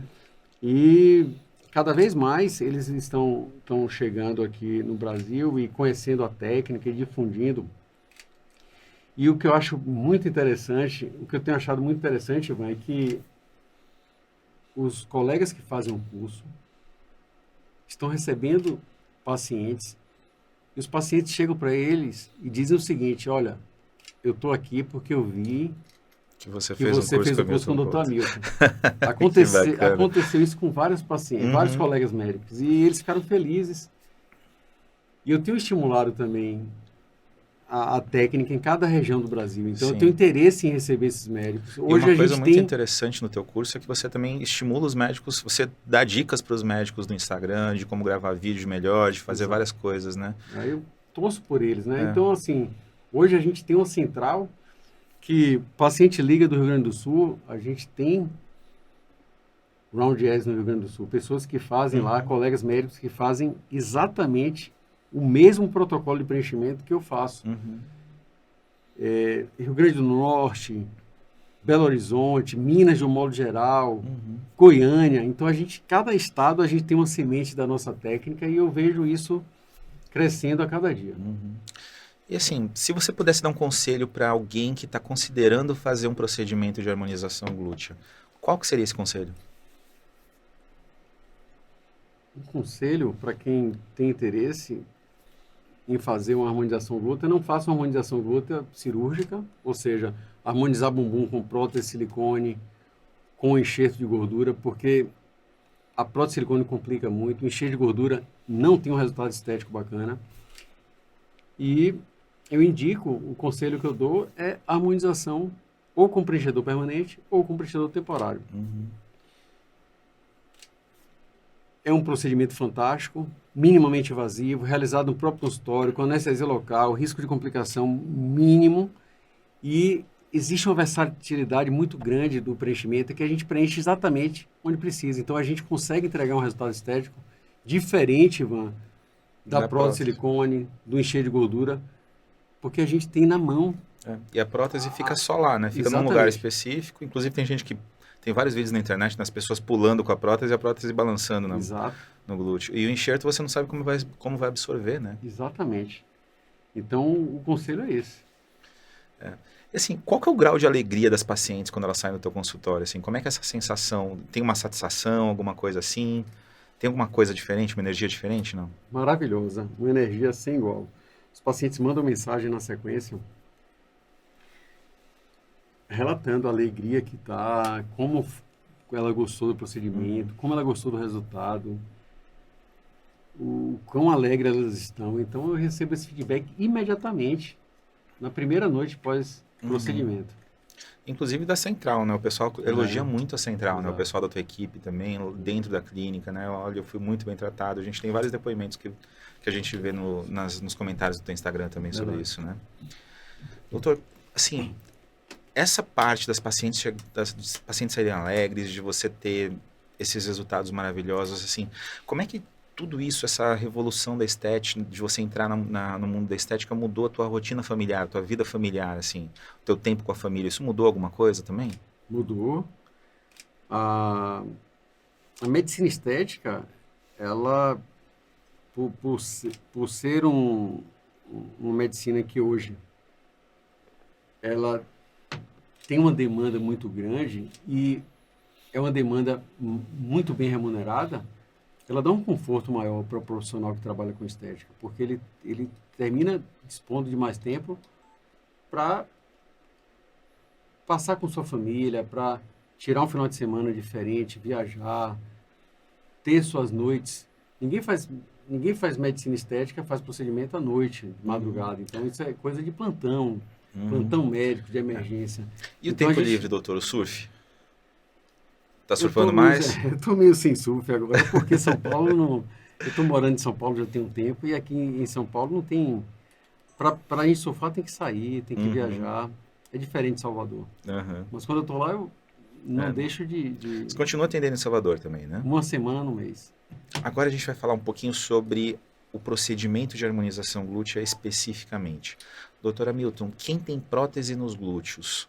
E cada vez mais eles estão chegando aqui no Brasil e conhecendo a técnica e difundindo. E o que eu acho muito interessante, o que eu tenho achado muito interessante, Ivan, é que os colegas que fazem o curso estão recebendo pacientes e os pacientes chegam para eles e dizem o seguinte: olha, eu estou aqui porque eu vi Que você que fez um você curso fez com o o curso com Milton o Dr. Couto. Hamilton. Que bacana. Aconteceu isso com vários pacientes, vários Uhum. colegas médicos, e eles ficaram felizes. E eu tenho estimulado também a técnica em cada região do Brasil. Então, eu tenho Sim. interesse em receber esses médicos. E Hoje uma a coisa gente muito tem... interessante no teu curso é que você também estimula os médicos, você dá dicas para os médicos no Instagram de como gravar vídeo melhor, de fazer Exato. várias coisas, né? Aí eu torço por eles, né? É. Então, assim, hoje a gente tem uma central que paciente liga do Rio Grande do Sul, a gente tem Round Jazz no Rio Grande do Sul, pessoas que fazem lá, colegas médicos que fazem exatamente o mesmo protocolo de preenchimento que eu faço. Uhum. Rio Grande do Norte, Belo Horizonte, Minas de um modo geral, Uhum. Goiânia. Então, cada estado a gente tem uma semente da nossa técnica e eu vejo isso crescendo a cada dia. Uhum. E assim, se você pudesse dar um conselho para alguém que está considerando fazer um procedimento de harmonização glútea, qual que seria esse conselho? Um conselho para quem tem interesse em fazer uma harmonização glútea, não faça uma harmonização glútea cirúrgica, ou seja, harmonizar bumbum com prótese de silicone, com enxerto de gordura, porque a prótese de silicone complica muito, o enxerto de gordura não tem um resultado estético bacana. E eu indico, o conselho que eu dou é harmonização ou com preenchedor permanente ou com preenchedor temporário. Uhum. É um procedimento fantástico, minimamente invasivo, realizado no próprio consultório, com anestesia local, risco de complicação mínimo e existe uma versatilidade muito grande do preenchimento que a gente preenche exatamente onde precisa. Então a gente consegue entregar um resultado estético diferente, Ivan, da prótese de silicone, do enxerto de gordura, porque a gente tem na mão. É. E a prótese fica só lá, né? Fica num Exatamente. lugar específico. Inclusive tem gente que tem vários vídeos na internet das pessoas pulando com a prótese e a prótese balançando Exato. no glúteo. E o enxerto você não sabe como vai absorver, né? Exatamente. Então o conselho é esse. É. E assim, qual que é o grau de alegria das pacientes quando elas saem do teu consultório? Assim, como é que é essa sensação? Tem uma satisfação, alguma coisa assim? Tem alguma coisa diferente, uma energia diferente, não? Maravilhosa, uma energia sem igual. Os pacientes mandam mensagem na sequência relatando a alegria que está, como ela gostou do procedimento, como ela gostou do resultado, o quão alegre elas estão. Então eu recebo esse feedback imediatamente, na primeira noite pós-procedimento. Inclusive da central, né? O pessoal elogia muito a central, né? O Exato. pessoal da tua equipe também, dentro da clínica, né? Olha, eu fui muito bem tratado. A gente tem vários depoimentos que a gente vê nos comentários do teu Instagram também sobre Verdade. isso, né? Doutor, assim, essa parte das pacientes saírem alegres, de você ter esses resultados maravilhosos, assim, como é que tudo isso, essa revolução da estética, de você entrar no mundo da estética, mudou a tua rotina familiar, a tua vida familiar, assim, o teu tempo com a família, isso mudou alguma coisa também? Mudou. A medicina estética, ela, por ser uma medicina que hoje, ela tem uma demanda muito grande e é uma demanda muito bem remunerada, ela dá um conforto maior para o profissional que trabalha com estética, porque ele termina dispondo de mais tempo para passar com sua família, para tirar um final de semana diferente, viajar, ter suas noites. Ninguém faz medicina estética, faz procedimento à noite, de madrugada. Então, isso é coisa de plantão, plantão médico, de emergência. E o então, tempo livre, doutor, o surf? Tá Eu surfando tô meio- mais? Eu estou meio sem surf agora, porque São Paulo não... Eu estou morando em São Paulo já tem um tempo, e aqui em São Paulo não tem... Para a gente surfar tem que sair, tem que viajar. É diferente de Salvador. Aham. Mas quando eu estou lá, eu não deixo Você continua atendendo em Salvador também, né? uma semana no mês. Agora a gente vai falar um pouquinho sobre o procedimento de harmonização glútea especificamente. Doutora Milton, quem tem prótese nos glúteos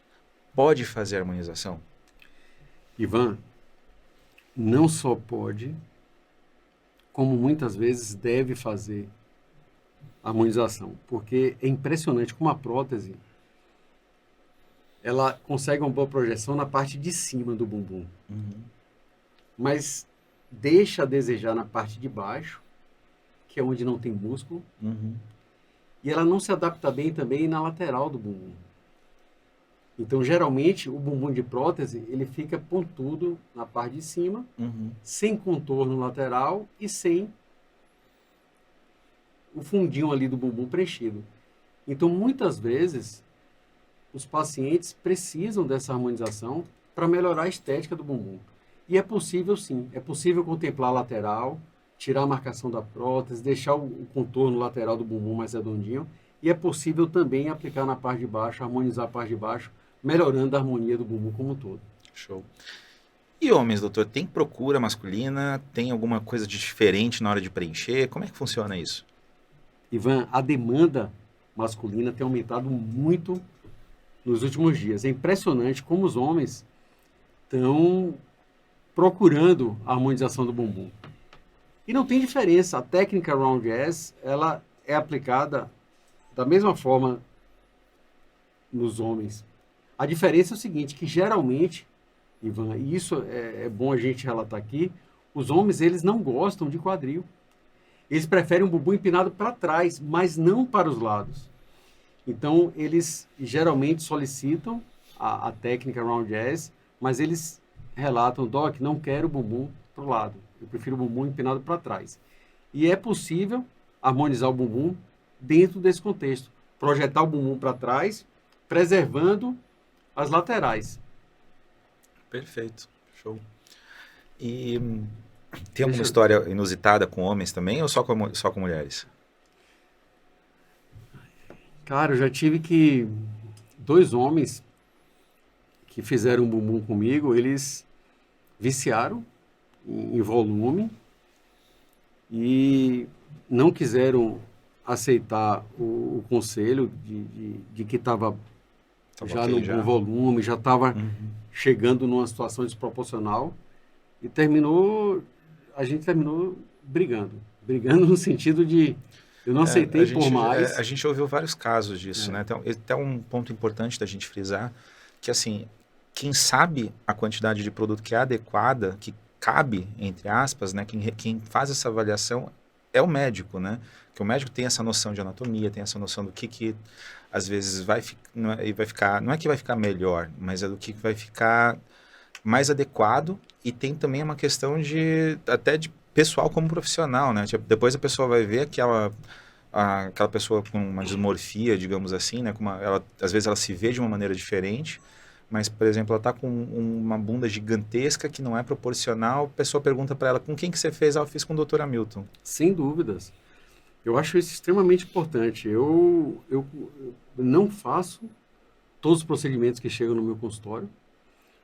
pode fazer harmonização? Ivan, não só pode, como muitas vezes deve fazer harmonização, porque é impressionante como a prótese ela consegue uma boa projeção na parte de cima do bumbum, mas deixa a desejar na parte de baixo, que é onde não tem músculo, e ela não se adapta bem também na lateral do bumbum. Então, geralmente, o bumbum de prótese, ele fica pontudo na parte de cima, sem contorno lateral e sem o fundinho ali do bumbum preenchido. Então, muitas vezes, os pacientes precisam dessa harmonização para melhorar a estética do bumbum. E é possível, sim. É possível contemplar a lateral, tirar a marcação da prótese, deixar o contorno lateral do bumbum mais redondinho. E é possível também aplicar na parte de baixo, harmonizar a parte de baixo, melhorando a harmonia do bumbum como um todo. Show. E homens, doutor, tem procura masculina? Tem alguma coisa de diferente na hora de preencher? Como é que funciona isso? Ivan, a demanda masculina tem aumentado muito nos últimos dias. É impressionante como os homens estão procurando a harmonização do bumbum. E não tem diferença. A técnica Round S, ela é aplicada da mesma forma nos homens. A diferença é o seguinte, que geralmente, Ivan, e isso é bom a gente relatar aqui, os homens, eles não gostam de quadril. Eles preferem um bumbum empinado para trás, mas não para os lados. Então, eles geralmente solicitam a técnica Round S, mas eles relatam, Doc, não quero o bumbum para o lado, eu prefiro o bumbum empinado para trás. E é possível harmonizar o bumbum dentro desse contexto, projetar o bumbum para trás, preservando as laterais. Perfeito, show. E tem alguma história inusitada com homens também ou só com mulheres? Cara, eu já tive 2 homens que fizeram um bumbum comigo, eles viciaram em volume e não quiseram aceitar o conselho de que estava já ok, no bom volume, já estava chegando numa situação desproporcional e a gente terminou brigando no sentido de eu não aceitei por mais. A gente ouviu vários casos disso, né? Então, até um ponto importante da gente frisar, que assim, quem sabe a quantidade de produto que é adequada, que cabe, entre aspas, né? Quem faz essa avaliação é o médico, né? Que o médico tem essa noção de anatomia, tem essa noção do que às vezes vai ficar, não é que vai ficar melhor, mas é do que vai ficar mais adequado, e tem também uma questão até de pessoal como profissional, né? Tipo, depois a pessoa vai ver aquela pessoa com uma dismorfia, digamos assim, né? Às vezes ela se vê de uma maneira diferente, mas, por exemplo, ela está com uma bunda gigantesca que não é proporcional, a pessoa pergunta para ela, com quem que você fez? Eu fiz com o Dr. Hamilton. Sem dúvidas. Eu acho isso extremamente importante. Eu não faço todos os procedimentos que chegam no meu consultório,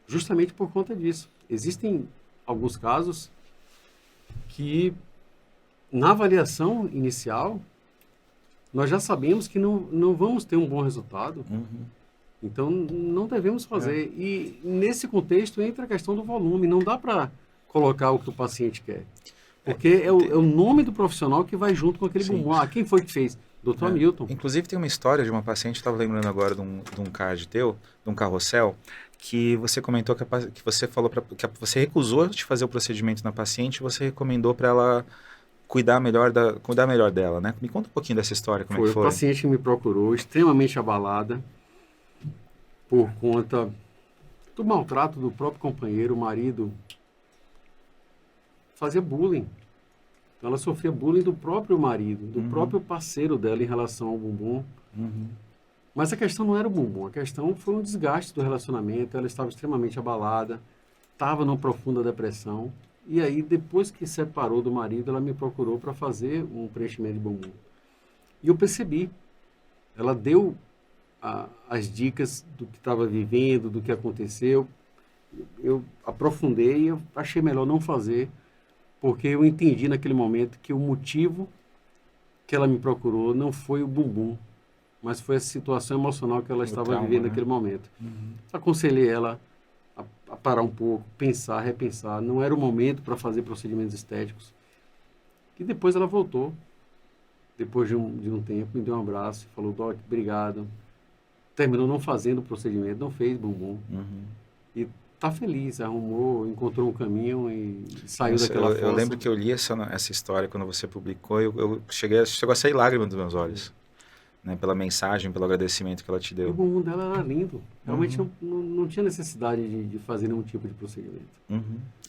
justamente por conta disso. Existem alguns casos que, na avaliação inicial, nós já sabemos que não vamos ter um bom resultado. Então, não devemos fazer. E, nesse contexto, entra a questão do volume. Não dá para colocar o que o paciente quer. Porque é o nome do profissional que vai junto com aquele bumbum. Quem foi que fez? Dr. Hamilton. Inclusive tem uma história de uma paciente, estava lembrando agora de um card teu, de um carrossel, que você comentou que você falou que você recusou de fazer o procedimento na paciente e você recomendou para ela cuidar melhor dela, né? Me conta um pouquinho dessa história, como é que O foi? paciente que me procurou, extremamente abalada, por conta do maltrato do próprio companheiro, o marido fazia bullying. Então ela sofria bullying do próprio marido, do próprio parceiro dela em relação ao bumbum. Mas a questão não era o bumbum, a questão foi um desgaste do relacionamento, ela estava extremamente abalada, estava numa profunda depressão. E aí, depois que separou do marido, ela me procurou para fazer um preenchimento de bumbum. E eu percebi, ela deu as dicas do que estava vivendo, do que aconteceu. Eu aprofundei e eu achei melhor não fazer, porque eu entendi naquele momento que o motivo que ela me procurou não foi o bumbum, mas foi a situação emocional que ela estava vivendo naquele momento. Aconselhei ela a parar um pouco, pensar, repensar. Não era o momento para fazer procedimentos estéticos. E depois ela voltou, depois de um tempo, me deu um abraço, falou: Doc, obrigado. Terminou não fazendo o procedimento, não fez bumbum. E tá feliz, arrumou, encontrou um caminho e saiu daquela fossa. Eu lembro que eu li essa história quando você publicou, chegou a sair lágrimas dos meus olhos, né, pela mensagem, pelo agradecimento que ela te E deu. o bumbum dela era lindo. Realmente não tinha necessidade de fazer nenhum tipo de procedimento.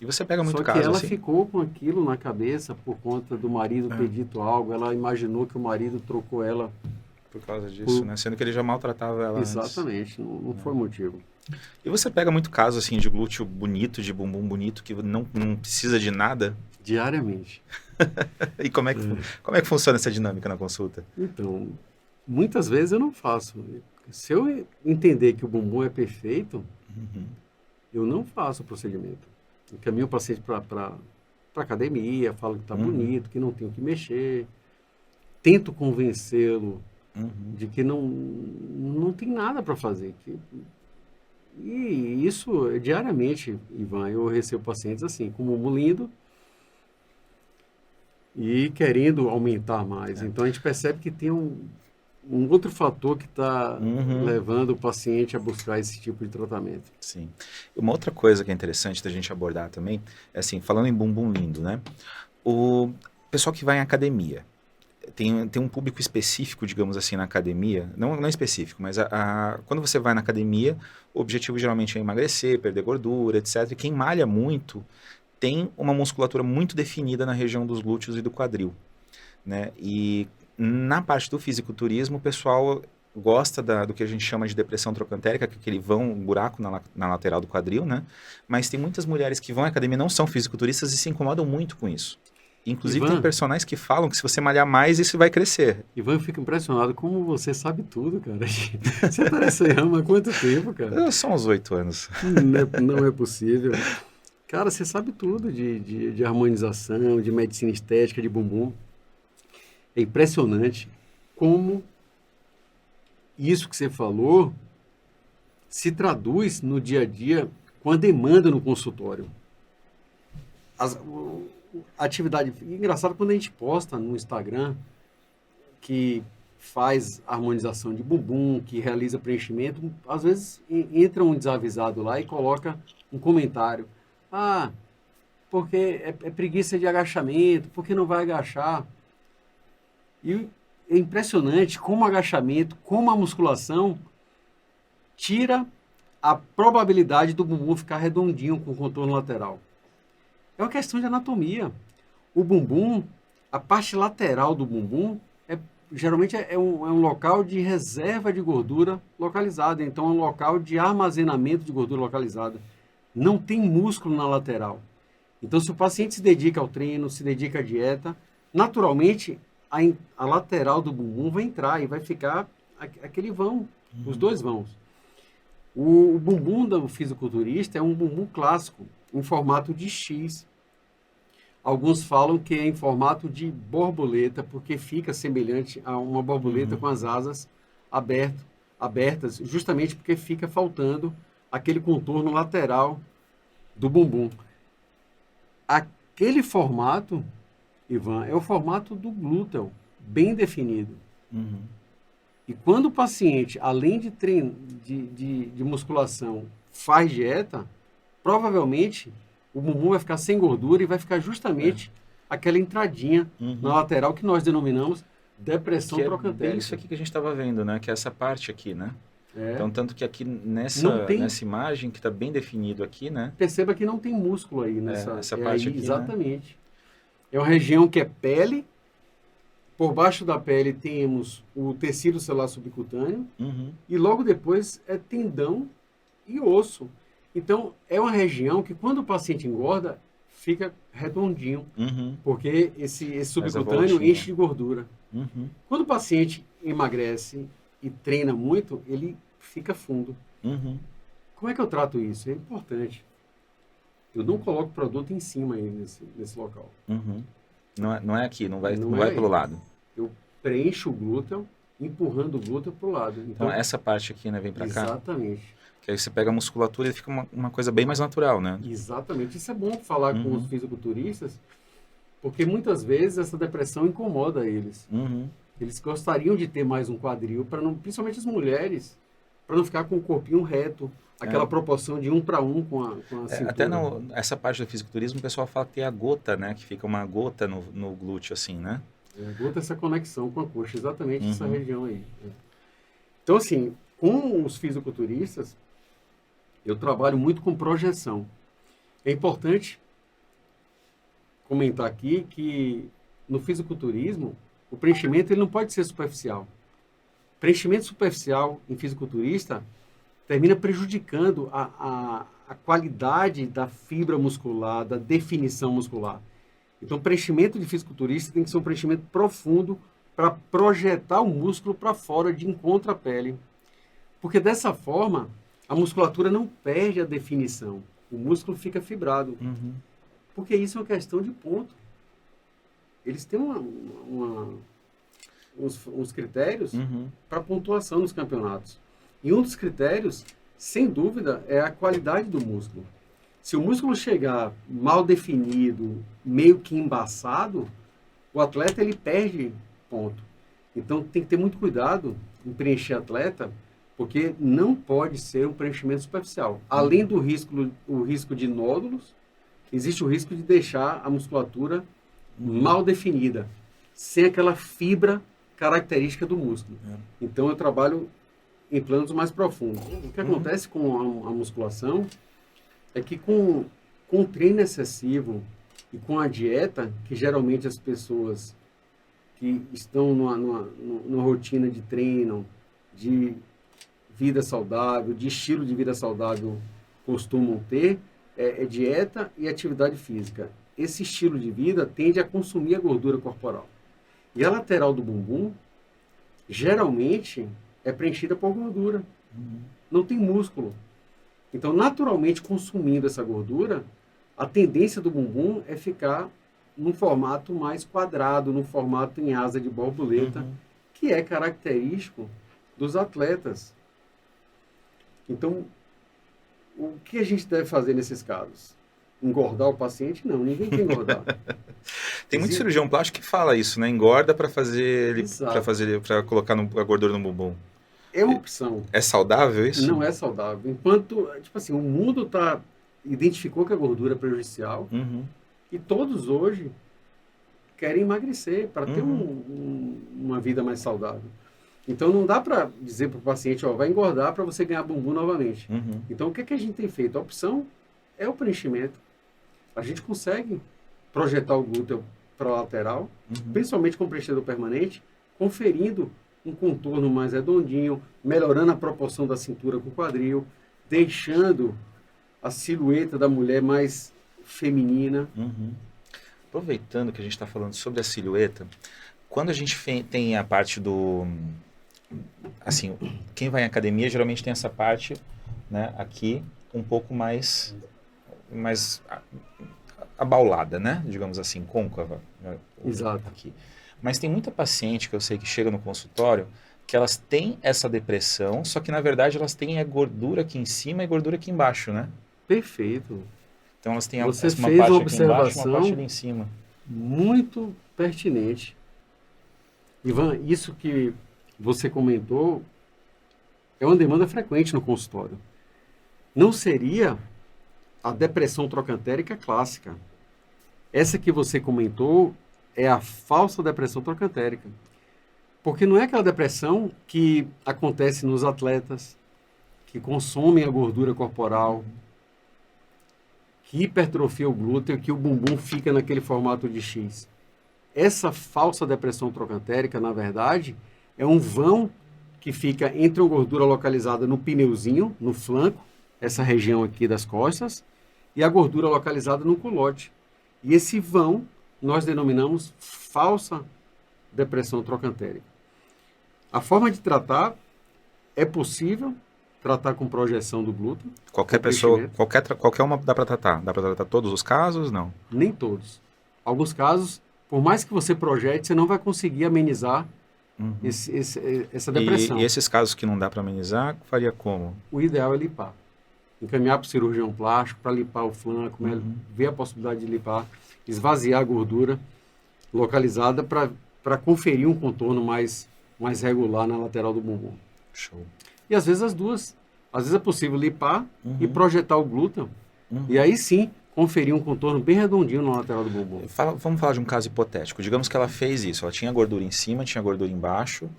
E você pega muito Só que caso ela assim? ficou com aquilo na cabeça por conta do marido ter dito algo. Ela imaginou que o marido trocou ela. Por causa disso, né? Sendo que ele já maltratava ela antes. Exatamente, não foi motivo. E você pega muito caso assim de glúteo bonito, de bumbum bonito, que não precisa de nada? Diariamente. E como é que funciona essa dinâmica na consulta? Então, muitas vezes eu não faço. Se eu entender que o bumbum é perfeito, eu não faço o procedimento. Encaminho o paciente para academia, falo que está bonito, que não tem o que mexer. Tento convencê-lo de que não tem nada para fazer. E isso, diariamente, Ivan, eu recebo pacientes assim, com o bumbum lindo e querendo aumentar mais. Então, a gente percebe que tem um outro fator que está levando o paciente a buscar esse tipo de tratamento. Sim. Uma outra coisa que é interessante da gente abordar também, é assim, falando em bumbum lindo, né? O pessoal que vai em academia, tem um público específico, digamos assim, na academia, não específico, mas quando você vai na academia, o objetivo geralmente é emagrecer, perder gordura, etc. E quem malha muito tem uma musculatura muito definida na região dos glúteos e do quadril, né? E na parte do fisiculturismo, o pessoal gosta do que a gente chama de depressão trocantérica, que é aquele um buraco na lateral do quadril, né? Mas tem muitas mulheres que vão à academia, não são fisiculturistas e se incomodam muito com isso. Inclusive, Ivan, tem personagens que falam que se você malhar mais, isso vai crescer. Ivan, eu fico impressionado como você sabe tudo, cara. Você está nessa rama há quanto tempo, cara? São uns 8 anos. Não é possível. Cara, você sabe tudo de harmonização, de medicina estética, de bumbum. É impressionante como isso que você falou se traduz no dia a dia com a demanda no consultório. A atividade... Engraçado quando a gente posta no Instagram que faz harmonização de bumbum, que realiza preenchimento, às vezes entra um desavisado lá e coloca um comentário. Ah, porque é preguiça de agachamento, porque não vai agachar. E é impressionante como o agachamento, como a musculação tira a probabilidade do bumbum ficar redondinho com contorno lateral. É uma questão de anatomia. O bumbum, a parte lateral do bumbum, geralmente é um local de reserva de gordura localizada. Então, é um local de armazenamento de gordura localizada. Não tem músculo na lateral. Então, se o paciente se dedica ao treino, se dedica à dieta, naturalmente, a lateral do bumbum vai entrar e vai ficar aquele vão, os dois vãos. O bumbum do fisiculturista é um bumbum clássico, em formato de X. Alguns falam que é em formato de borboleta, porque fica semelhante a uma borboleta com as asas abertas, justamente porque fica faltando aquele contorno lateral do bumbum. Aquele formato, Ivan, é o formato do glúteo, bem definido. Uhum. E quando o paciente, além de treino, de musculação, faz dieta, provavelmente o bumbum vai ficar sem gordura e vai ficar justamente aquela entradinha na lateral que nós denominamos depressão Que é trocantérica. bem isso aqui que a gente estava vendo, né? Que é essa parte aqui, né? É. Então, tanto que aqui Não tem- nessa imagem que está bem definido aqui, né? Perceba que não tem músculo aí nessa essa parte aí, aqui, né? exatamente. É uma região que é pele. Por baixo da pele temos o tecido celular subcutâneo Uhum. e logo depois é tendão e osso. Então, é uma região que quando o paciente engorda, fica redondinho, Uhum. porque esse a subcutâneo voltinha. enche de gordura. Uhum. Quando o paciente emagrece e treina muito, ele fica fundo. Uhum. Como é que eu trato isso? É importante. Eu não coloco produto em cima aí nesse local. Uhum. Não é aqui, não vai Não é pelo aí. lado. Eu preencho o glúteo, empurrando o glúteo para o lado. Então, essa parte aqui, né, vem para cá. Exatamente. Que aí você pega a musculatura e fica uma coisa bem mais natural, né? Exatamente. Isso é bom falar com os fisiculturistas, porque muitas vezes essa depressão incomoda eles. Uhum. Eles gostariam de ter mais um quadril, para não, principalmente as mulheres, para não ficar com o corpinho reto, aquela proporção de 1 para 1 com a cintura. Até essa parte do fisiculturismo, o pessoal fala que tem a gota, né? Que fica uma gota no glúteo, assim, né? Gota essa conexão com a coxa, exatamente essa região aí. Então, assim, com os fisiculturistas, eu trabalho muito com projeção. É importante comentar aqui que no fisiculturismo, o preenchimento ele não pode ser superficial. Preenchimento superficial em fisiculturista termina prejudicando a qualidade da fibra muscular, da definição muscular. Então, preenchimento de fisiculturista tem que ser um preenchimento profundo para projetar o músculo para fora de encontro à pele. Porque dessa forma, a musculatura não perde a definição. O músculo fica fibrado. Uhum. Porque isso é uma questão de ponto. Eles têm uns critérios para pontuação nos campeonatos. E um dos critérios, sem dúvida, é a qualidade do músculo. Se o músculo chegar mal definido, meio que embaçado, o atleta ele perde ponto. Então tem que ter muito cuidado em preencher atleta, porque não pode ser um preenchimento superficial. Além do risco de nódulos, existe o risco de deixar a musculatura mal definida, sem aquela fibra característica do músculo. Então eu trabalho em planos mais profundos. O que acontece com a musculação é que com o treino excessivo e com a dieta, que geralmente as pessoas que estão numa rotina de treino, de vida saudável, de estilo de vida saudável costumam ter, é dieta e atividade física. Esse estilo de vida tende a consumir a gordura corporal. E a lateral do bumbum, geralmente, é preenchida por gordura. Não tem músculo. Então, naturalmente, consumindo essa gordura, a tendência do bumbum é ficar num formato mais quadrado, num formato em asa de borboleta, que é característico dos atletas. Então, o que a gente deve fazer nesses casos? Engordar o paciente? Não, ninguém quer engordar. Tem muito cirurgião plástico que fala isso, né? Engorda para Exato. para colocar a gordura no bumbum. É uma opção. É saudável isso? Não é saudável. Enquanto, tipo assim, o mundo identificou que a gordura é prejudicial e todos hoje querem emagrecer para ter uma vida mais saudável. Então não dá para dizer para o paciente, ó, vai engordar para você ganhar bumbum novamente. Então o que a gente tem feito? A opção é o preenchimento. A gente consegue projetar o glúteo para a lateral, principalmente com preenchedor permanente, conferindo um contorno mais redondinho, melhorando a proporção da cintura com o quadril, deixando a silhueta da mulher mais feminina. Aproveitando que a gente está falando sobre a silhueta, quando a gente tem a parte do... Assim, quem vai em academia geralmente tem essa parte, né, aqui, um pouco mais abaulada, né? Digamos assim, côncava. Né, Exato. Aqui. Mas tem muita paciente que eu sei que chega no consultório que elas têm essa depressão, só que na verdade elas têm a gordura aqui em cima e gordura aqui embaixo, né? Perfeito. Então elas têm Você uma fez parte uma aqui embaixo e uma observação parte ali em cima. muito pertinente. Ivan, isso que você comentou é uma demanda frequente no consultório. Não seria a depressão trocantérica clássica. Essa que você comentou é a falsa depressão trocantérica. Porque não é aquela depressão que acontece nos atletas que consomem a gordura corporal, que hipertrofia o glúteo, que o bumbum fica naquele formato de X. Essa falsa depressão trocantérica, na verdade, é um vão que fica entre uma gordura localizada no pneuzinho, no flanco, essa região aqui das costas, e a gordura localizada no culote. E esse vão nós denominamos falsa depressão trocantérica. A forma de tratar é possível tratar com projeção do glúteo. Qualquer pessoa, qualquer uma dá para tratar? Dá para tratar todos os casos? Não. Nem todos. Alguns casos, por mais que você projete, você não vai conseguir amenizar essa depressão. E esses casos que não dá para amenizar, faria como? O ideal é lipar. Encaminhar para o cirurgião plástico para limpar o flanco, ver a possibilidade de limpar, esvaziar a gordura localizada para conferir um contorno mais regular na lateral do bumbum. Show. E às vezes as duas. Às vezes é possível limpar e projetar o glúteo. E aí sim, conferir um contorno bem redondinho na lateral do bumbum. Vamos falar de um caso hipotético. Digamos que ela fez isso. Ela tinha gordura em cima, tinha gordura embaixo.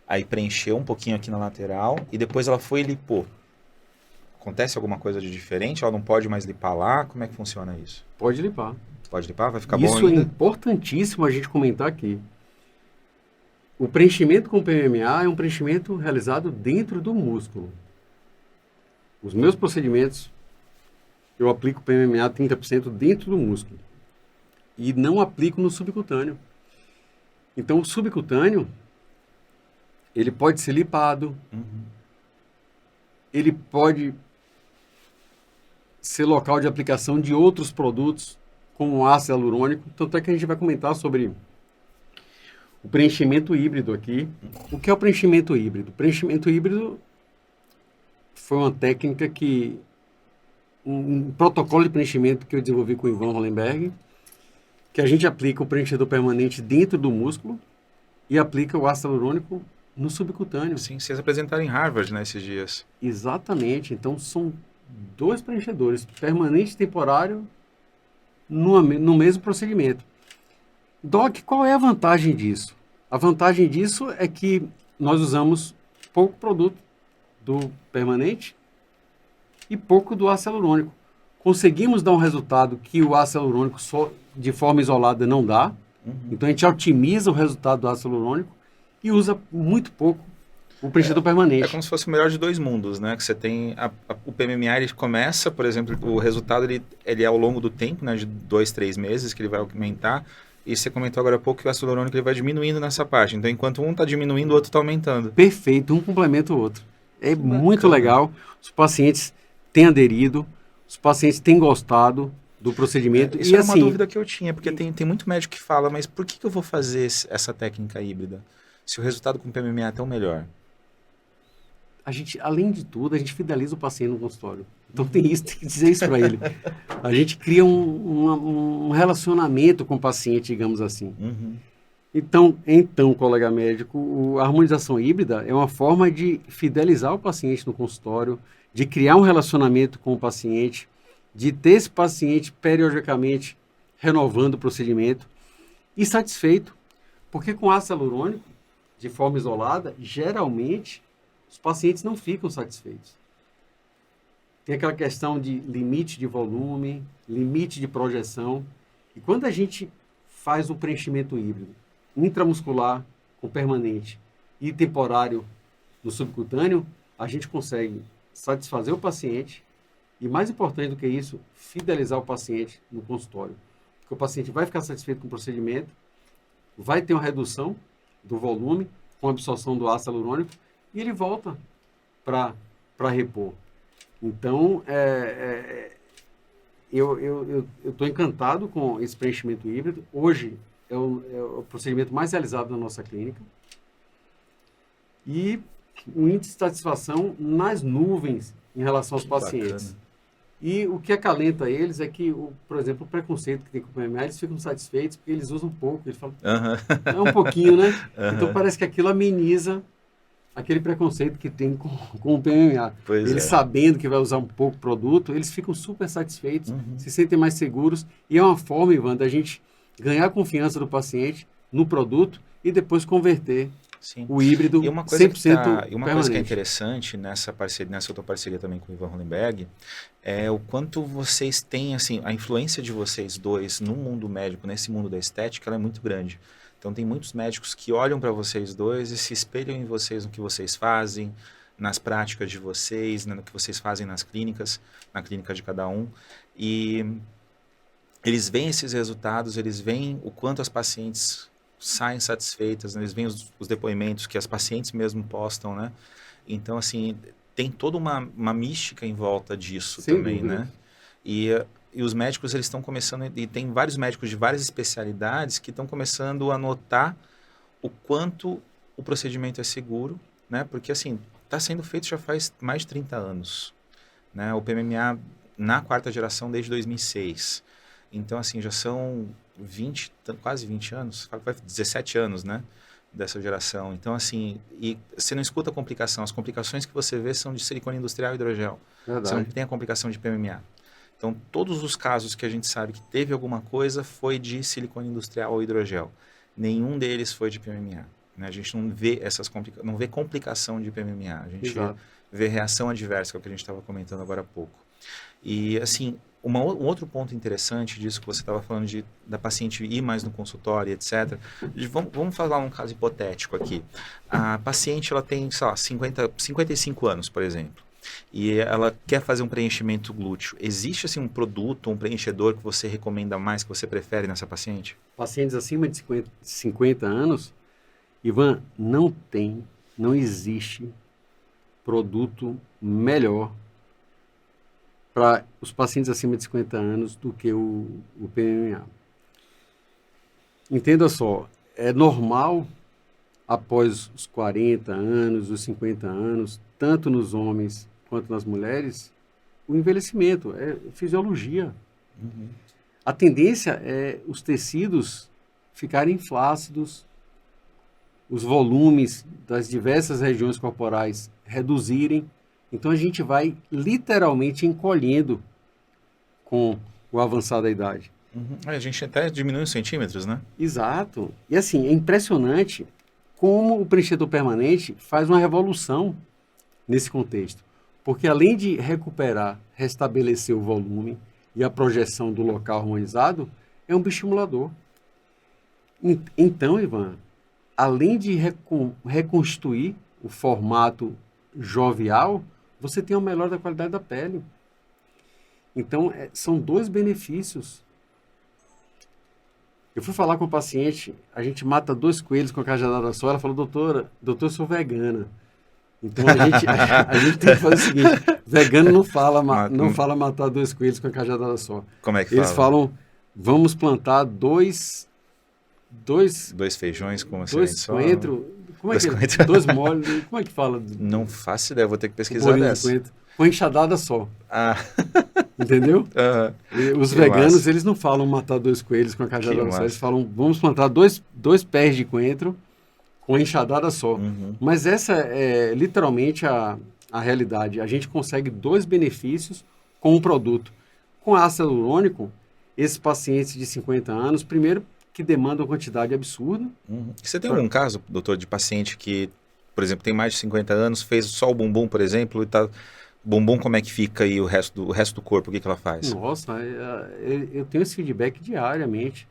Aí preencheu um pouquinho aqui na lateral. E depois ela foi e lipou. Acontece alguma coisa de diferente? Ela não pode mais lipar lá? Como é que funciona isso? Pode lipar. Pode lipar? Vai ficar bom Isso ainda? é importantíssimo a gente comentar aqui. O preenchimento com PMMA é um preenchimento realizado dentro do músculo. Os meus procedimentos, eu aplico PMMA 30% dentro do músculo. E não aplico no subcutâneo. Então, o subcutâneo, ele pode ser lipado, ele pode ser local de aplicação de outros produtos, como ácido hialurônico. Tanto é que a gente vai comentar sobre o preenchimento híbrido aqui. O que é o preenchimento híbrido? O preenchimento híbrido foi uma técnica que... um protocolo de preenchimento que eu desenvolvi com o Ivan Hollenberg, que a gente aplica o preenchedor permanente dentro do músculo e aplica o ácido hialurônico no subcutâneo. Sim, vocês apresentaram em Harvard, né, esses dias. Exatamente. Então, são 2 preenchedores, permanente e temporário, no mesmo procedimento. Doc, qual é a vantagem disso? A vantagem disso é que nós usamos pouco produto do permanente e pouco do ácido hialurônico. Conseguimos dar um resultado que o ácido hialurônico só de forma isolada não dá. Então, a gente otimiza o resultado do ácido hialurônico e usa muito pouco o preenchedor permanente. É como se fosse o melhor de 2 mundos, né? Que você tem o PMMA, ele começa, por exemplo, o resultado ele é ao longo do tempo, né? De 2, 3 meses que ele vai aumentar. E você comentou agora há pouco que o ácido hialurônico ele vai diminuindo nessa parte. Então, enquanto um está diminuindo, o outro está aumentando. Perfeito, um complementa o outro. É muito legal. Os pacientes têm aderido, os pacientes têm gostado do procedimento. Isso é uma dúvida que eu tinha, porque tem muito médico que fala, mas por que eu vou fazer essa técnica híbrida? Se o resultado com PMMA é tão melhor. A gente, além de tudo, a gente fideliza o paciente no consultório. Então tem que dizer isso para ele. A gente cria um relacionamento com o paciente, digamos assim. Então, colega médico, a harmonização híbrida é uma forma de fidelizar o paciente no consultório, de criar um relacionamento com o paciente, de ter esse paciente periodicamente renovando o procedimento e satisfeito. Porque com ácido hialurônico, de forma isolada, geralmente os pacientes não ficam satisfeitos. Tem aquela questão de limite de volume, limite de projeção. E quando a gente faz um preenchimento híbrido, intramuscular com permanente e temporário no subcutâneo, a gente consegue satisfazer o paciente e, mais importante do que isso, fidelizar o paciente no consultório. Porque o paciente vai ficar satisfeito com o procedimento, vai ter uma redução do volume com a absorção do ácido hialurônico e ele volta para repor. Então, eu estou encantado com esse preenchimento híbrido. Hoje é o procedimento mais realizado na nossa clínica. E o índice de satisfação nas nuvens em relação aos pacientes. E o que acalenta eles é que, por exemplo, o preconceito que tem com o PMA, eles ficam satisfeitos porque eles usam pouco. Eles falam, é um pouquinho, né? Então parece que aquilo ameniza aquele preconceito que tem com o PMA. Pois Eles é. sabendo que vai usar um pouco produto, eles ficam super satisfeitos, se sentem mais seguros. E é uma forma, Ivan, da gente ganhar a confiança do paciente no produto e depois converter Sim. o híbrido E uma coisa 100% e uma coisa que é permanente. interessante nessa parceria, nessa outra parceria também com o Ivan Hollenberg, é o quanto vocês têm, assim, a influência de vocês dois no mundo médico, nesse mundo da estética, ela é muito grande. Então tem muitos médicos que olham para vocês dois e se espelham em vocês, no que vocês fazem, nas práticas de vocês, no que vocês fazem nas clínicas, na clínica de cada um. E eles veem esses resultados, eles veem o quanto as pacientes saem satisfeitas, né? Eles veem os depoimentos que as pacientes mesmo postam, né? Então, assim, tem toda uma mística em volta disso Sem também, dúvida. né? E os médicos, eles estão começando, e tem vários médicos de várias especialidades que estão começando a notar o quanto o procedimento é seguro, né? Porque, assim, está sendo feito já faz mais de 30 anos, né? O PMMA na quarta geração desde 2006. Então, assim, já são 20, quase 20 anos, 17 anos, né? Dessa geração. Então, assim, e você não escuta complicação. As complicações que você vê são de silicone industrial e hidrogel. Você não Verdade. tem a complicação de PMMA. Então, todos os casos que a gente sabe que teve alguma coisa foi de silicone industrial ou hidrogel. Nenhum deles foi de PMMA. Né? A gente não vê não vê complicação de PMMA. A gente Exato. vê reação adversa, que é o que a gente estava comentando agora há pouco. E, assim, um outro ponto interessante disso que você estava falando da paciente ir mais no consultório, etc. Vamos falar um caso hipotético aqui. A paciente, ela tem, sei lá, 55 anos, por exemplo, e ela quer fazer um preenchimento glúteo. Existe, assim, um produto, um preenchedor que você recomenda mais, que você prefere nessa paciente? Pacientes acima de 50 anos, Ivan, não existe produto melhor para os pacientes acima de 50 anos do que o PMMA. Entenda só, é normal após os 40 anos, os 50 anos, tanto nos homens quanto nas mulheres, o envelhecimento, é fisiologia. A tendência é os tecidos ficarem flácidos, os volumes das diversas regiões corporais reduzirem. Então a gente vai literalmente encolhendo com o avançar da idade. A gente até diminui os centímetros, né? Exato. E assim, é impressionante como o preenchedor permanente faz uma revolução nesse contexto. Porque além de recuperar, restabelecer o volume e a projeção do local harmonizado, é um bioestimulador. Então, Ivan, além de reconstruir o formato jovial, você tem o melhor da qualidade da pele. Então, são dois benefícios. Eu fui falar com o paciente, a gente mata 2 coelhos com a cajadada só. Ela falou, doutor, eu sou vegana. Então, a gente tem que fazer o seguinte, vegano não fala matar 2 coelhos com a cajadada só. Como é que Eles fala? falam, vamos plantar dois 2 feijões com uma semente só? coentros. Como é que Dois é? 2 molhos. Como é que fala? Não faço ideia, vou ter que O pesquisar bolinho de dessa. coentro. Com enxadada só. Ah, Entendeu? E os Que veganos, massa. eles não falam matar 2 coelhos com a cajadada Que só. Eles massa. falam, vamos plantar dois pés de coentro com enxadada só. Mas essa é literalmente a realidade. A gente consegue 2 benefícios com um produto. Com ácido hialurônico, esses pacientes de 50 anos, primeiro que demandam quantidade absurda. Você tem algum caso, doutor, de paciente que, por exemplo, tem mais de 50 anos, fez só o bumbum, por exemplo, e tá... Bumbum, como é que fica e o resto do corpo, o que ela faz? Nossa, eu tenho esse feedback diariamente,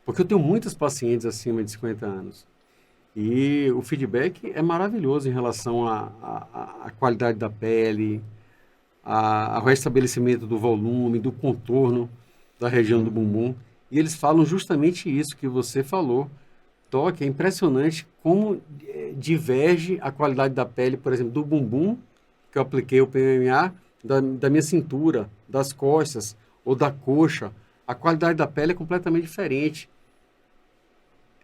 porque eu tenho muitos pacientes acima de 50 anos. E o feedback é maravilhoso em relação à qualidade da pele, ao restabelecimento do volume, do contorno da região do bumbum. E eles falam justamente isso que você falou. Toque, é impressionante como diverge a qualidade da pele, por exemplo, do bumbum, que eu apliquei o PMMA, da minha cintura, das costas ou da coxa. A qualidade da pele é completamente diferente.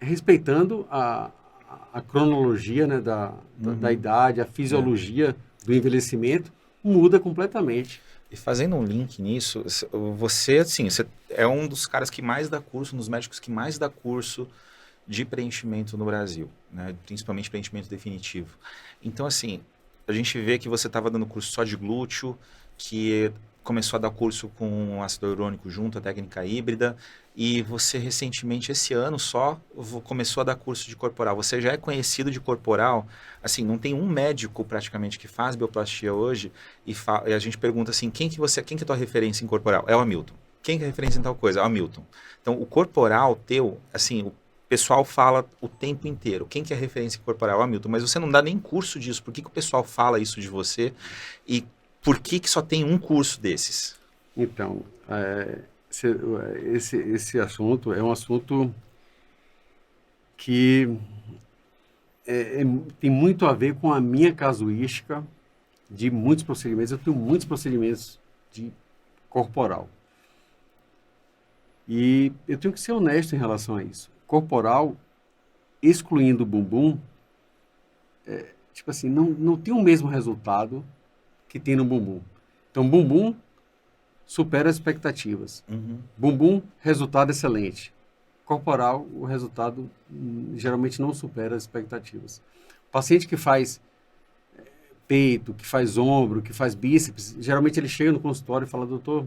Respeitando a cronologia, né, da idade, a fisiologia do envelhecimento, muda completamente. E fazendo um link nisso, você, assim, você é um dos caras que mais dá curso, um dos médicos que mais dá curso de preenchimento no Brasil, né? Principalmente preenchimento definitivo. Então, assim, a gente vê que você estava dando curso só de glúteo, que começou a dar curso com ácido hialurônico junto, a técnica híbrida, e você recentemente, esse ano só, começou a dar curso de corporal. Você já é conhecido de corporal, assim, não tem um médico praticamente que faz bioplastia hoje, e a gente pergunta assim, quem que é a tua referência em corporal? É o Hamilton. Quem que é referência em tal coisa? É o Hamilton. Então, o corporal teu, assim, o pessoal fala o tempo inteiro. Quem que é referência corporal? Hamilton, mas você não dá nem curso disso. Por que o pessoal fala isso de você? E por que só tem um curso desses? Então, esse assunto é um assunto que tem muito a ver com a minha casuística de muitos procedimentos. Eu tenho muitos procedimentos de corporal. E eu tenho que ser honesto em relação a isso. Corporal, excluindo o bumbum, tipo assim, não tem o mesmo resultado que tem no bumbum. Então, bumbum supera as expectativas. Bumbum, resultado excelente. Corporal, o resultado geralmente não supera as expectativas. Paciente que faz peito, que faz ombro, que faz bíceps, geralmente ele chega no consultório e fala, doutor,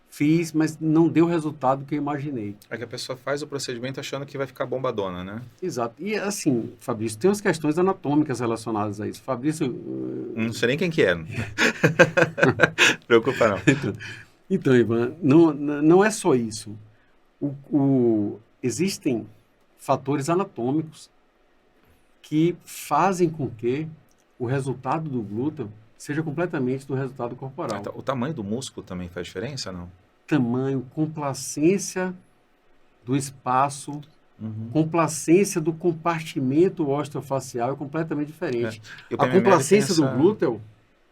fiz, mas não deu o resultado que eu imaginei. É que a pessoa faz o procedimento achando que vai ficar bombadona, né? Exato. E assim, Fabrício, tem umas questões anatômicas relacionadas a isso. Fabrício... Não sei nem quem que é. Preocupa não. Então, Ivan, não é só isso. Existem fatores anatômicos que fazem com que o resultado do glúteo seja completamente do resultado corporal. O tamanho do músculo também faz diferença, não? Tamanho, complacência do espaço, complacência do compartimento osteofacial é completamente diferente. A complacência do glúteo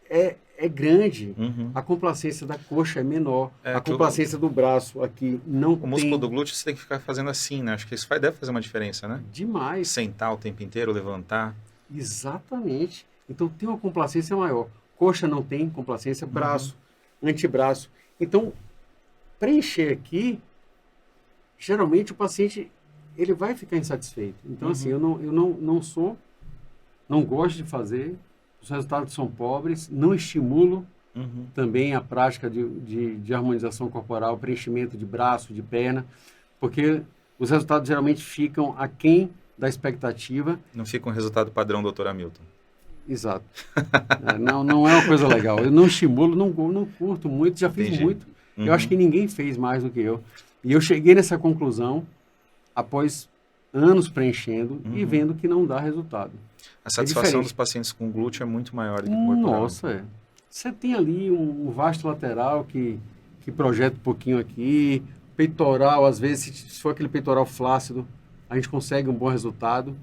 é grande, a complacência da coxa é menor, a complacência do braço aqui não tem. O músculo do glúteo você tem que ficar fazendo assim, né? Acho que isso deve fazer uma diferença, né? Demais. Sentar o tempo inteiro, levantar. Exatamente. Então tem uma complacência maior. Coxa não tem complacência, braço, antebraço. Então, preencher aqui, geralmente o paciente ele vai ficar insatisfeito. Então, assim, eu não gosto de fazer, os resultados são pobres, não estimulo também a prática de harmonização corporal, preenchimento de braço, de perna, porque os resultados geralmente ficam aquém da expectativa. Não fica um resultado padrão, doutor Hamilton. Exato. Não é uma coisa legal. Eu não estimulo, não curto muito, já fiz muito. Eu acho que ninguém fez mais do que eu. E eu cheguei nessa conclusão após anos preenchendo e vendo que não dá resultado. A satisfação dos pacientes com glúteo é muito maior do que com corporal. Nossa, Você tem ali um vasto lateral que projeta um pouquinho aqui, peitoral, às vezes, se for aquele peitoral flácido, a gente consegue um bom resultado.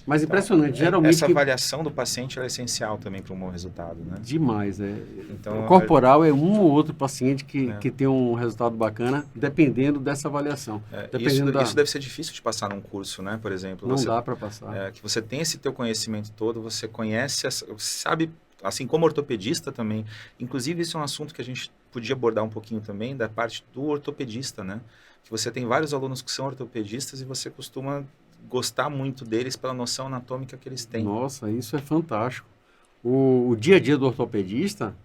Mas impressionante, geralmente... Essa avaliação do paciente é essencial também para um bom resultado, né? Demais, Então, o corporal é um ou outro paciente que tem um resultado bacana, dependendo dessa avaliação. Isso deve ser difícil de passar num curso, né? Por exemplo. Não dá para passar. Que você tem esse teu conhecimento todo, você conhece, sabe, assim como ortopedista também. Inclusive, isso é um assunto que a gente podia abordar um pouquinho também, da parte do ortopedista, né? Que você tem vários alunos que são ortopedistas e você costuma gostar muito deles pela noção anatômica que eles têm. Nossa, isso é fantástico. O dia a dia do ortopedista,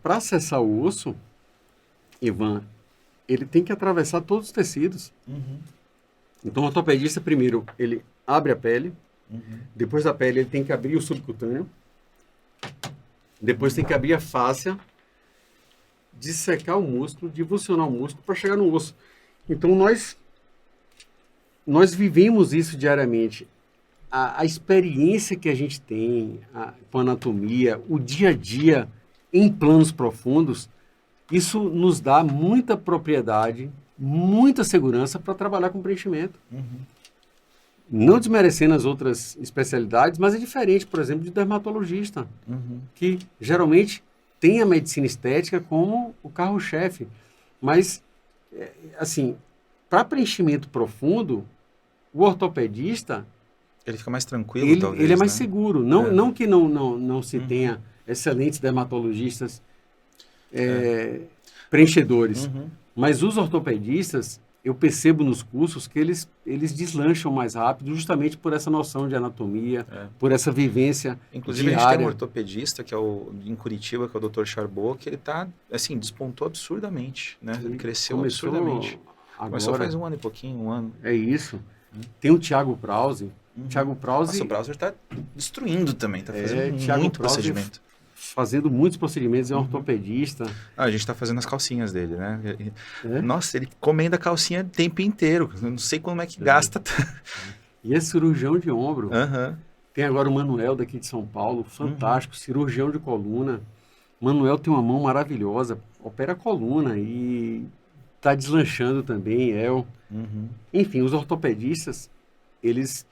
para acessar o osso, Ivan, ele tem que atravessar todos os tecidos. Então, o ortopedista, primeiro, ele abre a pele, depois da pele ele tem que abrir o subcutâneo, depois tem que abrir a fáscia, dissecar o músculo, divulsionar o músculo para chegar no osso. Então, nós vivemos isso diariamente. A experiência que a gente tem com a anatomia, o dia a dia em planos profundos, isso nos dá muita propriedade, muita segurança para trabalhar com preenchimento. Não desmerecendo as outras especialidades, mas é diferente, por exemplo, de dermatologista, que geralmente tem a medicina estética como o carro-chefe. Mas, assim, para preenchimento profundo, o ortopedista... Ele fica mais tranquilo, talvez, ele é mais né? seguro. Não que não se tenha excelentes dermatologistas, preenchedores. Mas os ortopedistas, eu percebo nos cursos que eles deslancham mais rápido, justamente por essa noção de anatomia, por essa vivência Inclusive, diária. a gente tem um ortopedista, que é em Curitiba, que é o Dr. Charbot, que ele tá, assim, despontou absurdamente, né? Ele cresceu absurdamente. Começou faz 1 ano e pouquinho, 1 ano. É isso. Tem o Thiago Prause. Thiago Prause... Nossa, o Browser tá destruindo também, tá fazendo Thiago muito Prause procedimento. Fazendo muitos procedimentos, é um ortopedista. A gente tá fazendo as calcinhas dele, né? Nossa, ele comenda a calcinha o tempo inteiro. Eu não sei como é que gasta. E é cirurgião de ombro. Tem agora o Manuel daqui de São Paulo, fantástico, cirurgião de coluna. Manuel tem uma mão maravilhosa, opera a coluna e está deslanchando também, Enfim, os ortopedistas, eles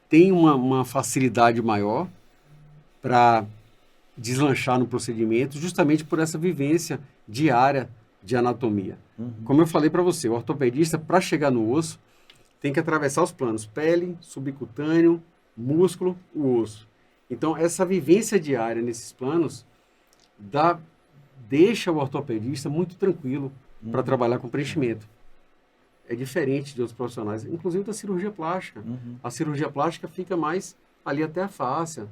têm uma facilidade maior para deslanchar no procedimento, justamente por essa vivência diária de anatomia. Como eu falei para você, o ortopedista, para chegar no osso, tem que atravessar os planos: pele, subcutâneo, músculo, o osso. Então, essa vivência diária nesses planos deixa o ortopedista muito tranquilo para trabalhar com preenchimento. É diferente de outros profissionais, inclusive da cirurgia plástica. A cirurgia plástica fica mais ali até a fáscia,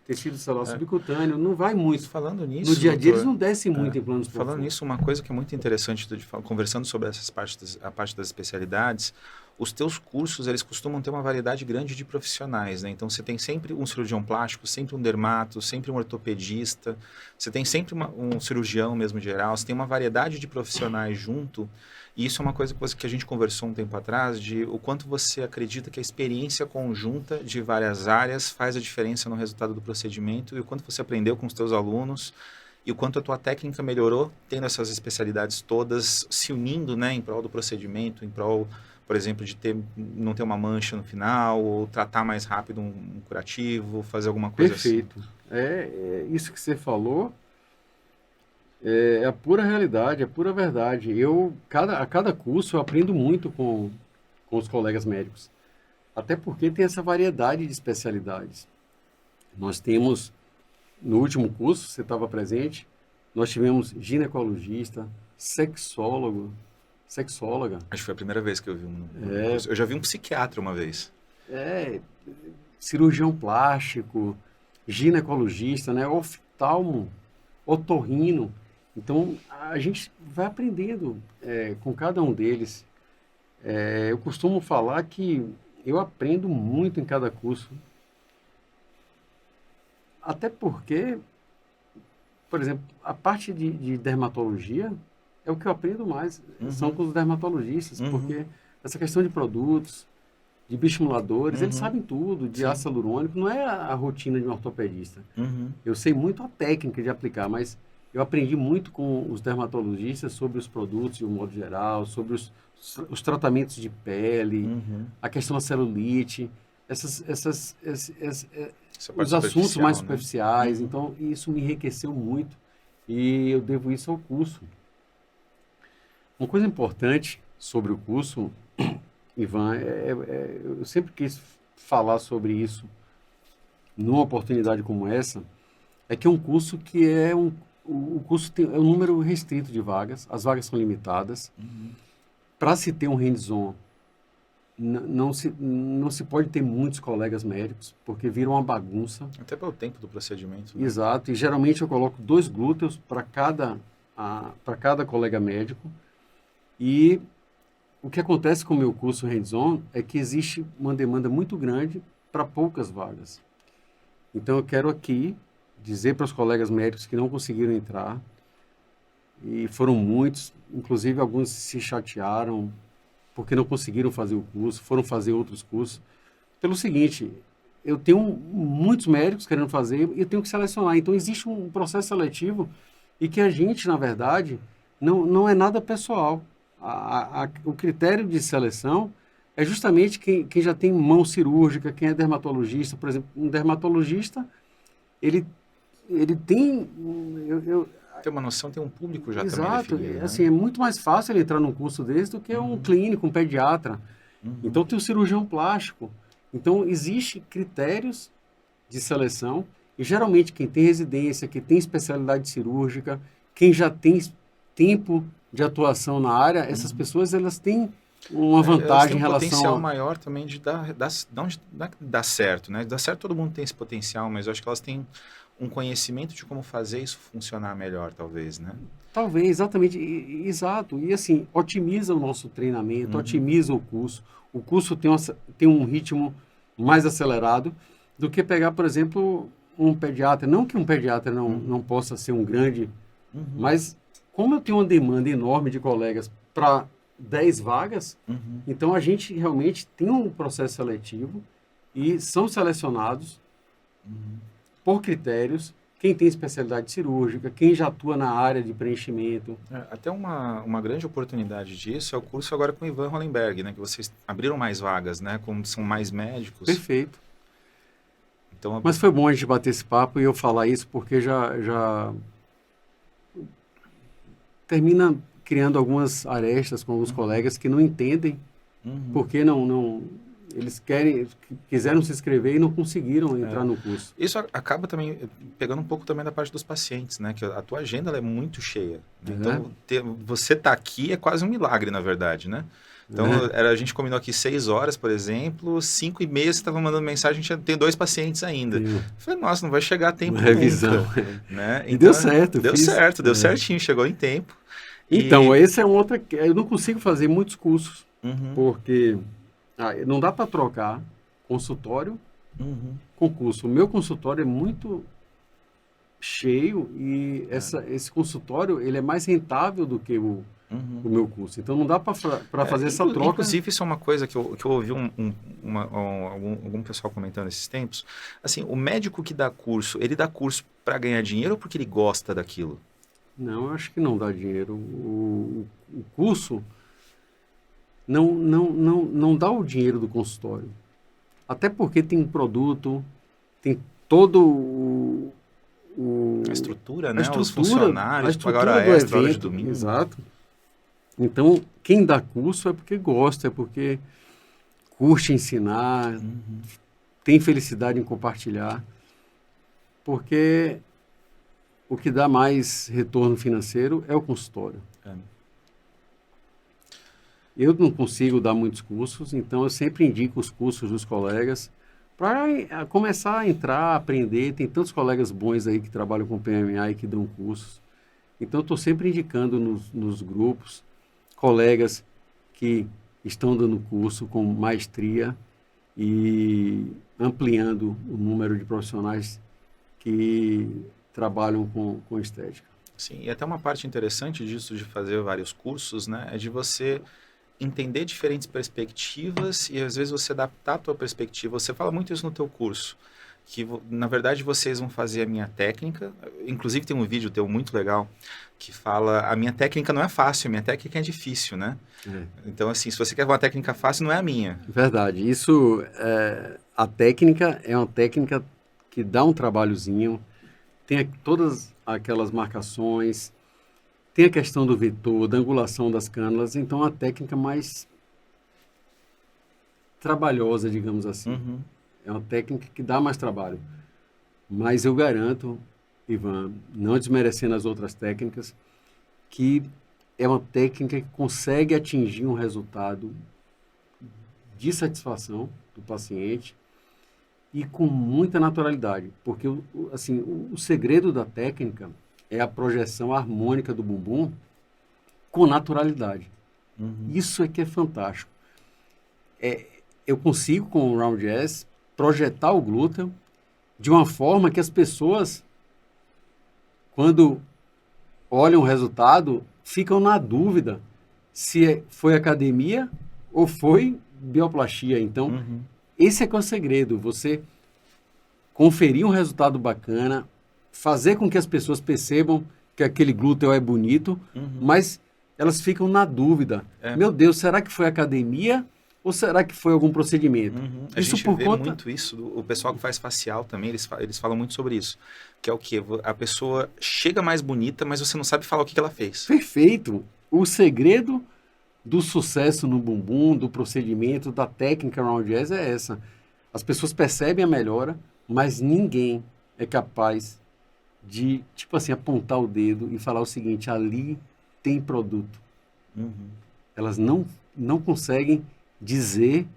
tecido celular subcutâneo, não vai muito. Falando nisso, no dia a dia eles não descem muito em planos profundos. Falando nisso, uma coisa que é muito interessante, conversando sobre a parte das especialidades, os teus cursos, eles costumam ter uma variedade grande de profissionais, né? Então, você tem sempre um cirurgião plástico, sempre um dermato, sempre um ortopedista, você tem sempre um cirurgião mesmo geral, você tem uma variedade de profissionais junto, e isso é uma coisa que a gente conversou um tempo atrás, de o quanto você acredita que a experiência conjunta de várias áreas faz a diferença no resultado do procedimento, e o quanto você aprendeu com os teus alunos, e o quanto a tua técnica melhorou, tendo essas especialidades todas se unindo, né, em prol do procedimento, em prol, por exemplo, de não ter uma mancha no final, ou tratar mais rápido um curativo, fazer alguma coisa Perfeito. Assim. Isso que você falou é a pura realidade, é a pura verdade. A cada curso eu aprendo muito com os colegas médicos, até porque tem essa variedade de especialidades. Nós temos, no último curso, você estava presente, nós tivemos ginecologista, sexóloga. Acho que foi a primeira vez que eu vi eu já vi um psiquiatra uma vez. Cirurgião plástico, ginecologista, né? Oftalmo, otorrino. Então, a gente vai aprendendo com cada um deles. Eu costumo falar que eu aprendo muito em cada curso. Até porque, por exemplo, a parte de dermatologia é o que eu aprendo mais, são com os dermatologistas, porque essa questão de produtos, de bioestimuladores, eles sabem tudo, de ácido hialurônico, não é a rotina de um ortopedista. Eu sei muito a técnica de aplicar, mas eu aprendi muito com os dermatologistas sobre os produtos de um modo geral, sobre os tratamentos de pele, a questão da celulite, os assuntos mais superficiais. Então, isso me enriqueceu muito e eu devo isso ao curso. Uma coisa importante sobre o curso, Ivan, eu sempre quis falar sobre isso numa oportunidade como essa, é que é um curso que o curso tem um número restrito de vagas, as vagas são limitadas. Para se ter um hands-on, não se pode ter muitos colegas médicos, porque vira uma bagunça. Até pelo tempo do procedimento. Né? Exato, e geralmente eu coloco 2 glúteos para cada colega médico. E o que acontece com o meu curso hands-on é que existe uma demanda muito grande para poucas vagas. Então eu quero aqui dizer para os colegas médicos que não conseguiram entrar, e foram muitos, inclusive alguns se chatearam porque não conseguiram fazer o curso, foram fazer outros cursos, pelo seguinte: eu tenho muitos médicos querendo fazer e eu tenho que selecionar. Então existe um processo seletivo e que a gente, na verdade, não é nada pessoal. O critério de seleção é justamente quem já tem mão cirúrgica, quem é dermatologista. Por exemplo, um dermatologista, ele tem... Tem uma noção, tem um público já Exato, também definido. Exato, assim, é muito mais fácil ele entrar num curso desse do que um clínico, um pediatra. Então tem o cirurgião plástico. Então, existem critérios de seleção E geralmente quem tem residência, quem tem especialidade cirúrgica, quem já tem tempo de atuação na área, essas pessoas elas têm uma Elas vantagem têm em um relação potencial maior também de não de dar certo, né? Dar certo todo mundo tem esse potencial, mas eu acho que elas têm um conhecimento de como fazer isso funcionar melhor, talvez, né? Talvez, exatamente, exato. E assim, otimiza o nosso treinamento, otimiza o curso. O curso tem um ritmo mais acelerado do que pegar, por exemplo, um pediatra. Não que um pediatra não possa ser um grande, mas como eu tenho uma demanda enorme de colegas para 10 vagas, então a gente realmente tem um processo seletivo e são selecionados por critérios quem tem especialidade cirúrgica, quem já atua na área de preenchimento. Até uma grande oportunidade disso é o curso agora com o Ivan Hollenberg, né? Que vocês abriram mais vagas, né? Como são mais médicos. Perfeito. Então, Mas foi bom a gente bater esse papo e eu falar isso porque já termina criando algumas arestas com alguns colegas que não entendem porque eles quiseram se inscrever e não conseguiram entrar no curso. Isso acaba também pegando um pouco também da parte dos pacientes, né? Que a tua agenda ela é muito cheia. Né? Então, você tá aqui é quase um milagre, na verdade, né? Então, a gente combinou aqui 6 horas, por exemplo, 5h30 você estava mandando mensagem, a gente tem 2 pacientes ainda. Eu falei, nossa, não vai chegar a tempo uma revisão. nunca. Né? E deu certo. Deu certinho, chegou em tempo. Então, esse é um outro... Eu não consigo fazer muitos cursos, porque não dá para trocar consultório com curso. O meu consultório é muito cheio e esse consultório ele é mais rentável do que o meu curso. Então, não dá para fazer essa troca. Inclusive, isso é uma coisa que eu ouvi algum pessoal comentando esses tempos. Assim, o médico que dá curso, ele dá curso para ganhar dinheiro ou porque ele gosta daquilo? Não, eu acho que não dá dinheiro. O curso não dá o dinheiro do consultório. Até porque tem um produto, tem todo a estrutura, né? Os funcionários, pagar hora extra, hora de domingo. Exato. Então, quem dá curso é porque gosta, é porque curte ensinar, tem felicidade em compartilhar. Porque o que dá mais retorno financeiro é o consultório. Eu não consigo dar muitos cursos, então eu sempre indico os cursos dos colegas para começar a entrar, aprender. Tem tantos colegas bons aí que trabalham com PMA e que dão cursos. Então, eu estou sempre indicando nos grupos colegas que estão dando curso com maestria e ampliando o número de profissionais que trabalham com estética. Sim, e até uma parte interessante disso de fazer vários cursos, né, é de você entender diferentes perspectivas e às vezes você adaptar a tua perspectiva. Você fala muito isso no teu curso, que na verdade vocês vão fazer a minha técnica, inclusive tem um vídeo teu muito legal que fala, a minha técnica não é fácil, a minha técnica é difícil, né? Então assim, se você quer uma técnica fácil, não é a minha. Verdade, isso, a técnica é uma técnica que dá um trabalhozinho, tem todas aquelas marcações, tem a questão do vetor, da angulação das cânulas, então é uma técnica mais trabalhosa, digamos assim. É uma técnica que dá mais trabalho. Mas eu garanto, Ivan, não desmerecendo as outras técnicas, que é uma técnica que consegue atingir um resultado de satisfação do paciente e com muita naturalidade. Porque assim, o segredo da técnica é a projeção harmônica do bumbum com naturalidade. Isso é que é fantástico. Eu consigo, com o Round S, projetar o glúteo de uma forma que as pessoas, quando olham o resultado, ficam na dúvida se foi academia ou foi bioplastia. Então, esse é que é o segredo. Você conferir um resultado bacana, fazer com que as pessoas percebam que aquele glúteo é bonito, mas elas ficam na dúvida. Meu Deus, será que foi academia ou será que foi algum procedimento? A gente vê muito isso, o pessoal que faz facial também, eles falam muito sobre isso. Que é o quê? A pessoa chega mais bonita, mas você não sabe falar o que ela fez. Perfeito. O segredo do sucesso no bumbum, do procedimento, da técnica Round S é essa. As pessoas percebem a melhora, mas ninguém é capaz de, tipo assim, apontar o dedo e falar o seguinte, ali tem produto. Uhum. Elas não conseguem dizer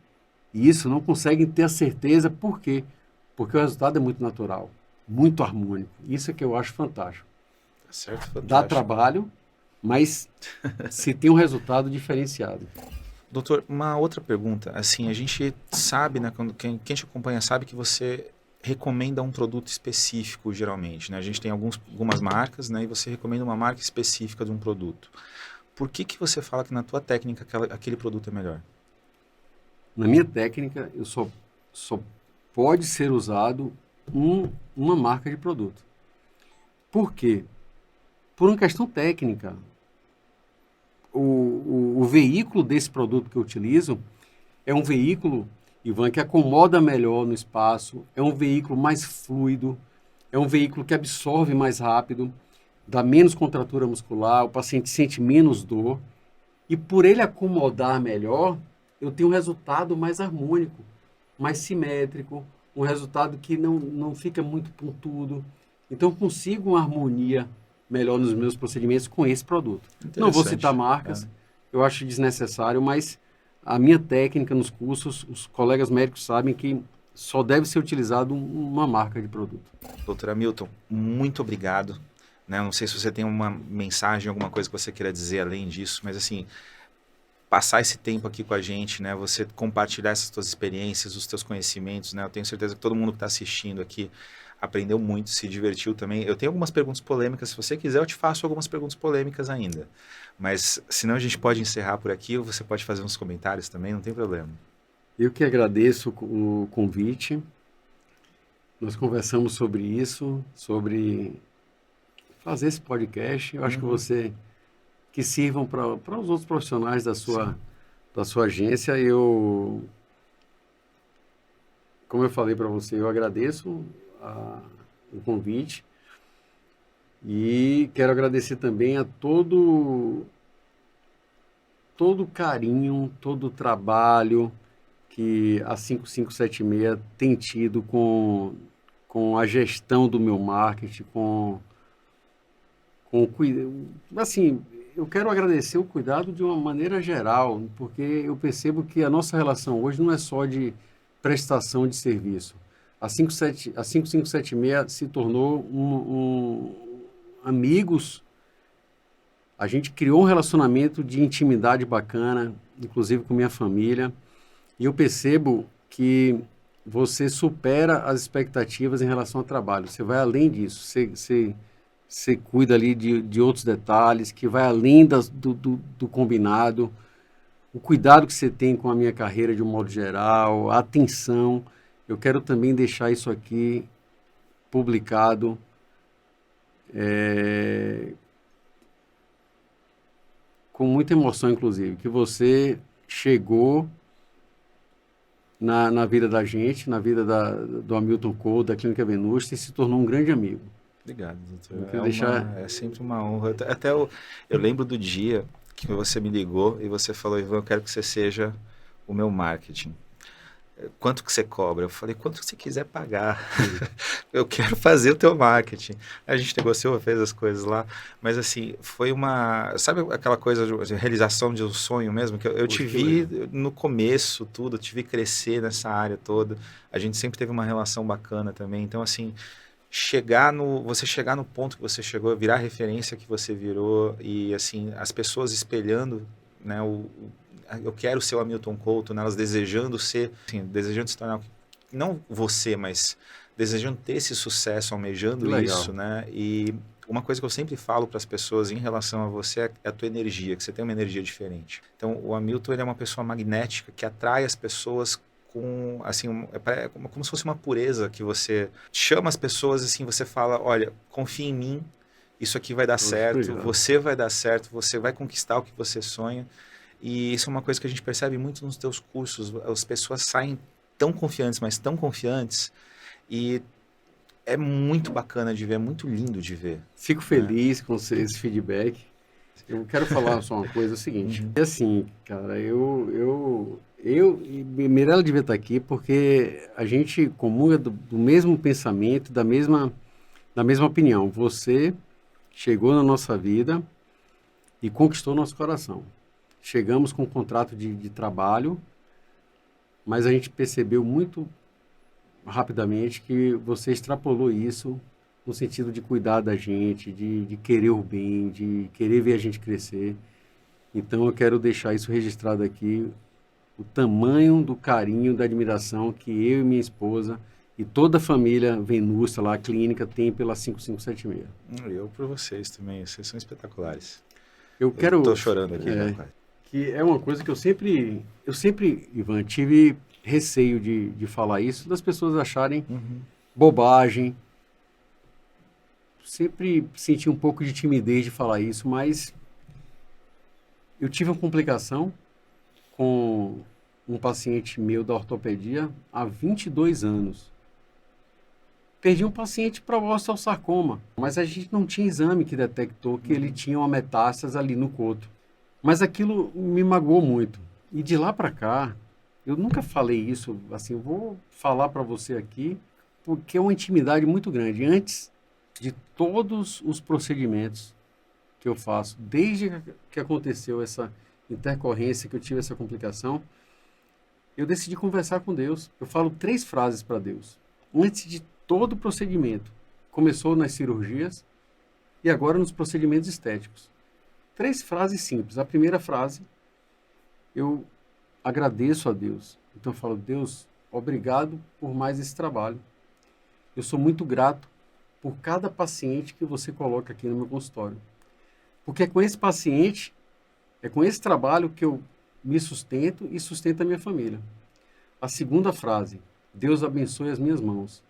isso, não conseguem ter a certeza. Por quê? Porque o resultado é muito natural, muito harmônico. Isso é que eu acho fantástico. Tá certo, Dá fantástico. trabalho, mas se tem um resultado diferenciado. Doutor, uma outra pergunta. Assim, a gente sabe, né, quem te acompanha sabe que você recomenda um produto específico, geralmente, né? A gente tem algumas marcas, né, e você recomenda uma marca específica de um produto. Por que você fala que na tua técnica aquele produto é melhor? Na minha técnica, só pode ser usado uma marca de produto. Por quê? Por uma questão técnica. O veículo desse produto que eu utilizo é um veículo, Ivan, que acomoda melhor no espaço, é um veículo mais fluido, é um veículo que absorve mais rápido, dá menos contratura muscular, o paciente sente menos dor. E por ele acomodar melhor, eu tenho um resultado mais harmônico, mais simétrico, um resultado que não fica muito pontudo. Então, eu consigo uma harmonia melhor nos meus procedimentos com esse produto. Não vou citar Interessante. marcas, eu acho desnecessário, mas a minha técnica nos cursos, os colegas médicos sabem que só deve ser utilizado uma marca de produto. Doutor Hamilton, muito obrigado. Né? Não sei se você tem uma mensagem, alguma coisa que você queira dizer além disso, mas assim, passar esse tempo aqui com a gente, né? Você compartilhar essas suas experiências, os teus conhecimentos, né? Eu tenho certeza que todo mundo que está assistindo aqui aprendeu muito, se divertiu também. Eu tenho algumas perguntas polêmicas, se você quiser eu te faço algumas perguntas polêmicas ainda. Mas senão a gente pode encerrar por aqui ou você pode fazer uns comentários também, não tem problema. Eu que agradeço o convite. Nós conversamos sobre isso, sobre fazer esse podcast. Eu acho que Uhum. você que sirvam para os outros profissionais Sim. da sua agência. Como eu falei para você, eu agradeço o convite e quero agradecer também a todo o carinho, todo o trabalho que a 5576 tem tido com a gestão do meu marketing, assim, eu quero agradecer o cuidado de uma maneira geral, porque eu percebo que a nossa relação hoje não é só de prestação de serviço. A 5576 se tornou amigos. A gente criou um relacionamento de intimidade bacana, inclusive com minha família, e eu percebo que você supera as expectativas em relação ao trabalho. Você vai além disso. Você cuida ali de outros detalhes, que vai além do combinado. O cuidado que você tem com a minha carreira de um modo geral, a atenção. Eu quero também deixar isso aqui publicado, é, com muita emoção, inclusive, que você chegou na vida da gente, na vida do Hamilton Cole, da Clínica Venusta, e se tornou um grande amigo. Obrigado, Eu doutor. quero deixar. É sempre uma honra. Até eu lembro do dia que você me ligou e você falou, Ivan, eu quero que você seja o meu marketing. Quanto que você cobra? Eu falei, quanto você quiser pagar. Eu quero fazer o teu marketing. A gente negociou, fez as coisas lá, mas assim, foi uma, sabe aquela coisa de realização de um sonho mesmo, que eu te Poxa, que vi legal. no começo, tudo, eu te vi crescer nessa área toda. A gente sempre teve uma relação bacana também. Então, assim, você chegar no ponto que você chegou, virar a referência que você virou e assim, as pessoas espelhando, né, eu quero ser o Hamilton Couto, né, elas desejando ser, assim, desejando se tornar não você, mas desejando ter esse sucesso, Que almejando legal. isso, né? E uma coisa que eu sempre falo para as pessoas em relação a você é a tua energia, que você tem uma energia diferente. Então, o Hamilton ele é uma pessoa magnética que atrai as pessoas com, assim, como se fosse uma pureza que você chama as pessoas assim, você fala, olha, confia em mim, isso aqui vai dar Poxa, certo, obrigado. você vai dar certo, você vai conquistar o que você sonha. E isso é uma coisa que a gente percebe muito nos teus cursos, as pessoas saem tão confiantes, mas tão confiantes, e é muito bacana de ver, é muito lindo de ver, Fico né? feliz com esse feedback. Eu quero falar só uma coisa, é o seguinte. É assim, cara, e Mirella devia estar aqui porque a gente comunga do mesmo pensamento, da mesma opinião. Você chegou na nossa vida e conquistou nosso coração. Chegamos com um contrato de trabalho, mas a gente percebeu muito rapidamente que você extrapolou isso no sentido de cuidar da gente, de querer o bem, de querer ver a gente crescer. Então eu quero deixar isso registrado aqui, o tamanho do carinho, da admiração que eu e minha esposa e toda a família Venusta lá, a clínica, tem pela 5576. Eu por vocês também, vocês são espetaculares. Eu quero... Tô chorando aqui, já. Que é uma coisa que eu sempre, Ivan, tive receio de falar isso, das pessoas acharem bobagem. Sempre senti um pouco de timidez de falar isso, mas eu tive uma complicação com um paciente meu da ortopedia há 22 anos. Perdi um paciente para osteossarcoma, mas a gente não tinha exame que detectou que ele tinha uma metástase ali no coto. Mas aquilo me magoou muito. E de lá para cá, eu nunca falei isso, assim, eu vou falar para você aqui, porque é uma intimidade muito grande. Antes de todos os procedimentos que eu faço, desde que aconteceu essa intercorrência, que eu tive essa complicação, eu decidi conversar com Deus. Eu falo 3 frases para Deus. Antes de todo o procedimento. Começou nas cirurgias e agora nos procedimentos estéticos. 3 frases simples. A primeira frase, eu agradeço a Deus. Então eu falo, Deus, obrigado por mais esse trabalho. Eu sou muito grato por cada paciente que você coloca aqui no meu consultório. Porque é com esse paciente, é com esse trabalho que eu me sustento e sustento a minha família. A segunda frase, Deus abençoe as minhas mãos.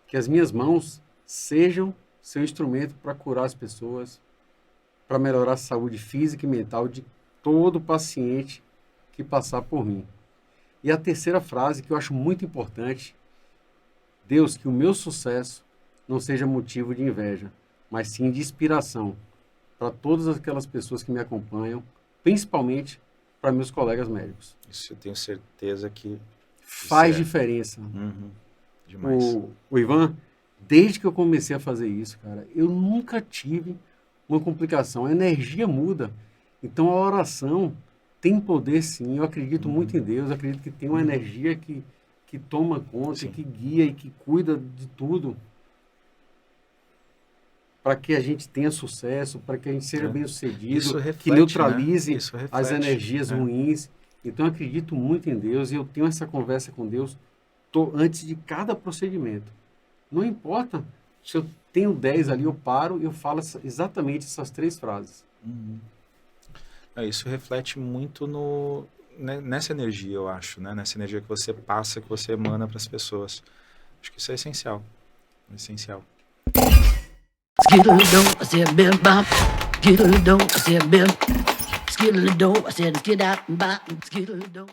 Que as minhas mãos sejam seu instrumento para curar as pessoas, para melhorar a saúde física e mental de todo paciente que passar por mim. E a terceira frase, que eu acho muito importante, Deus, que o meu sucesso não seja motivo de inveja, mas sim de inspiração para todas aquelas pessoas que me acompanham, principalmente para meus colegas médicos. Isso eu tenho certeza que faz diferença. Demais. O Ivan, desde que eu comecei a fazer isso, cara, eu nunca tive uma complicação. A energia muda. Então a oração tem poder, sim. Eu acredito muito em Deus. Eu acredito que tem uma energia que toma conta, que guia e que cuida de tudo para que a gente tenha sucesso, para que a gente seja bem-sucedido, que neutralize as energias ruins. Então eu acredito muito em Deus e eu tenho essa conversa com Deus antes de cada procedimento. Não importa se eu tenho 10 ali, eu paro e eu falo exatamente essas 3 frases. Isso reflete muito nessa energia, eu acho, né? Nessa energia que você passa, que você emana para as pessoas. Acho que isso é essencial. Essencial. Skittle-do, I said, bim, bop. Skittle-do, I said, bim. Skittle-do, I said, skid out and bop. Skittle-do.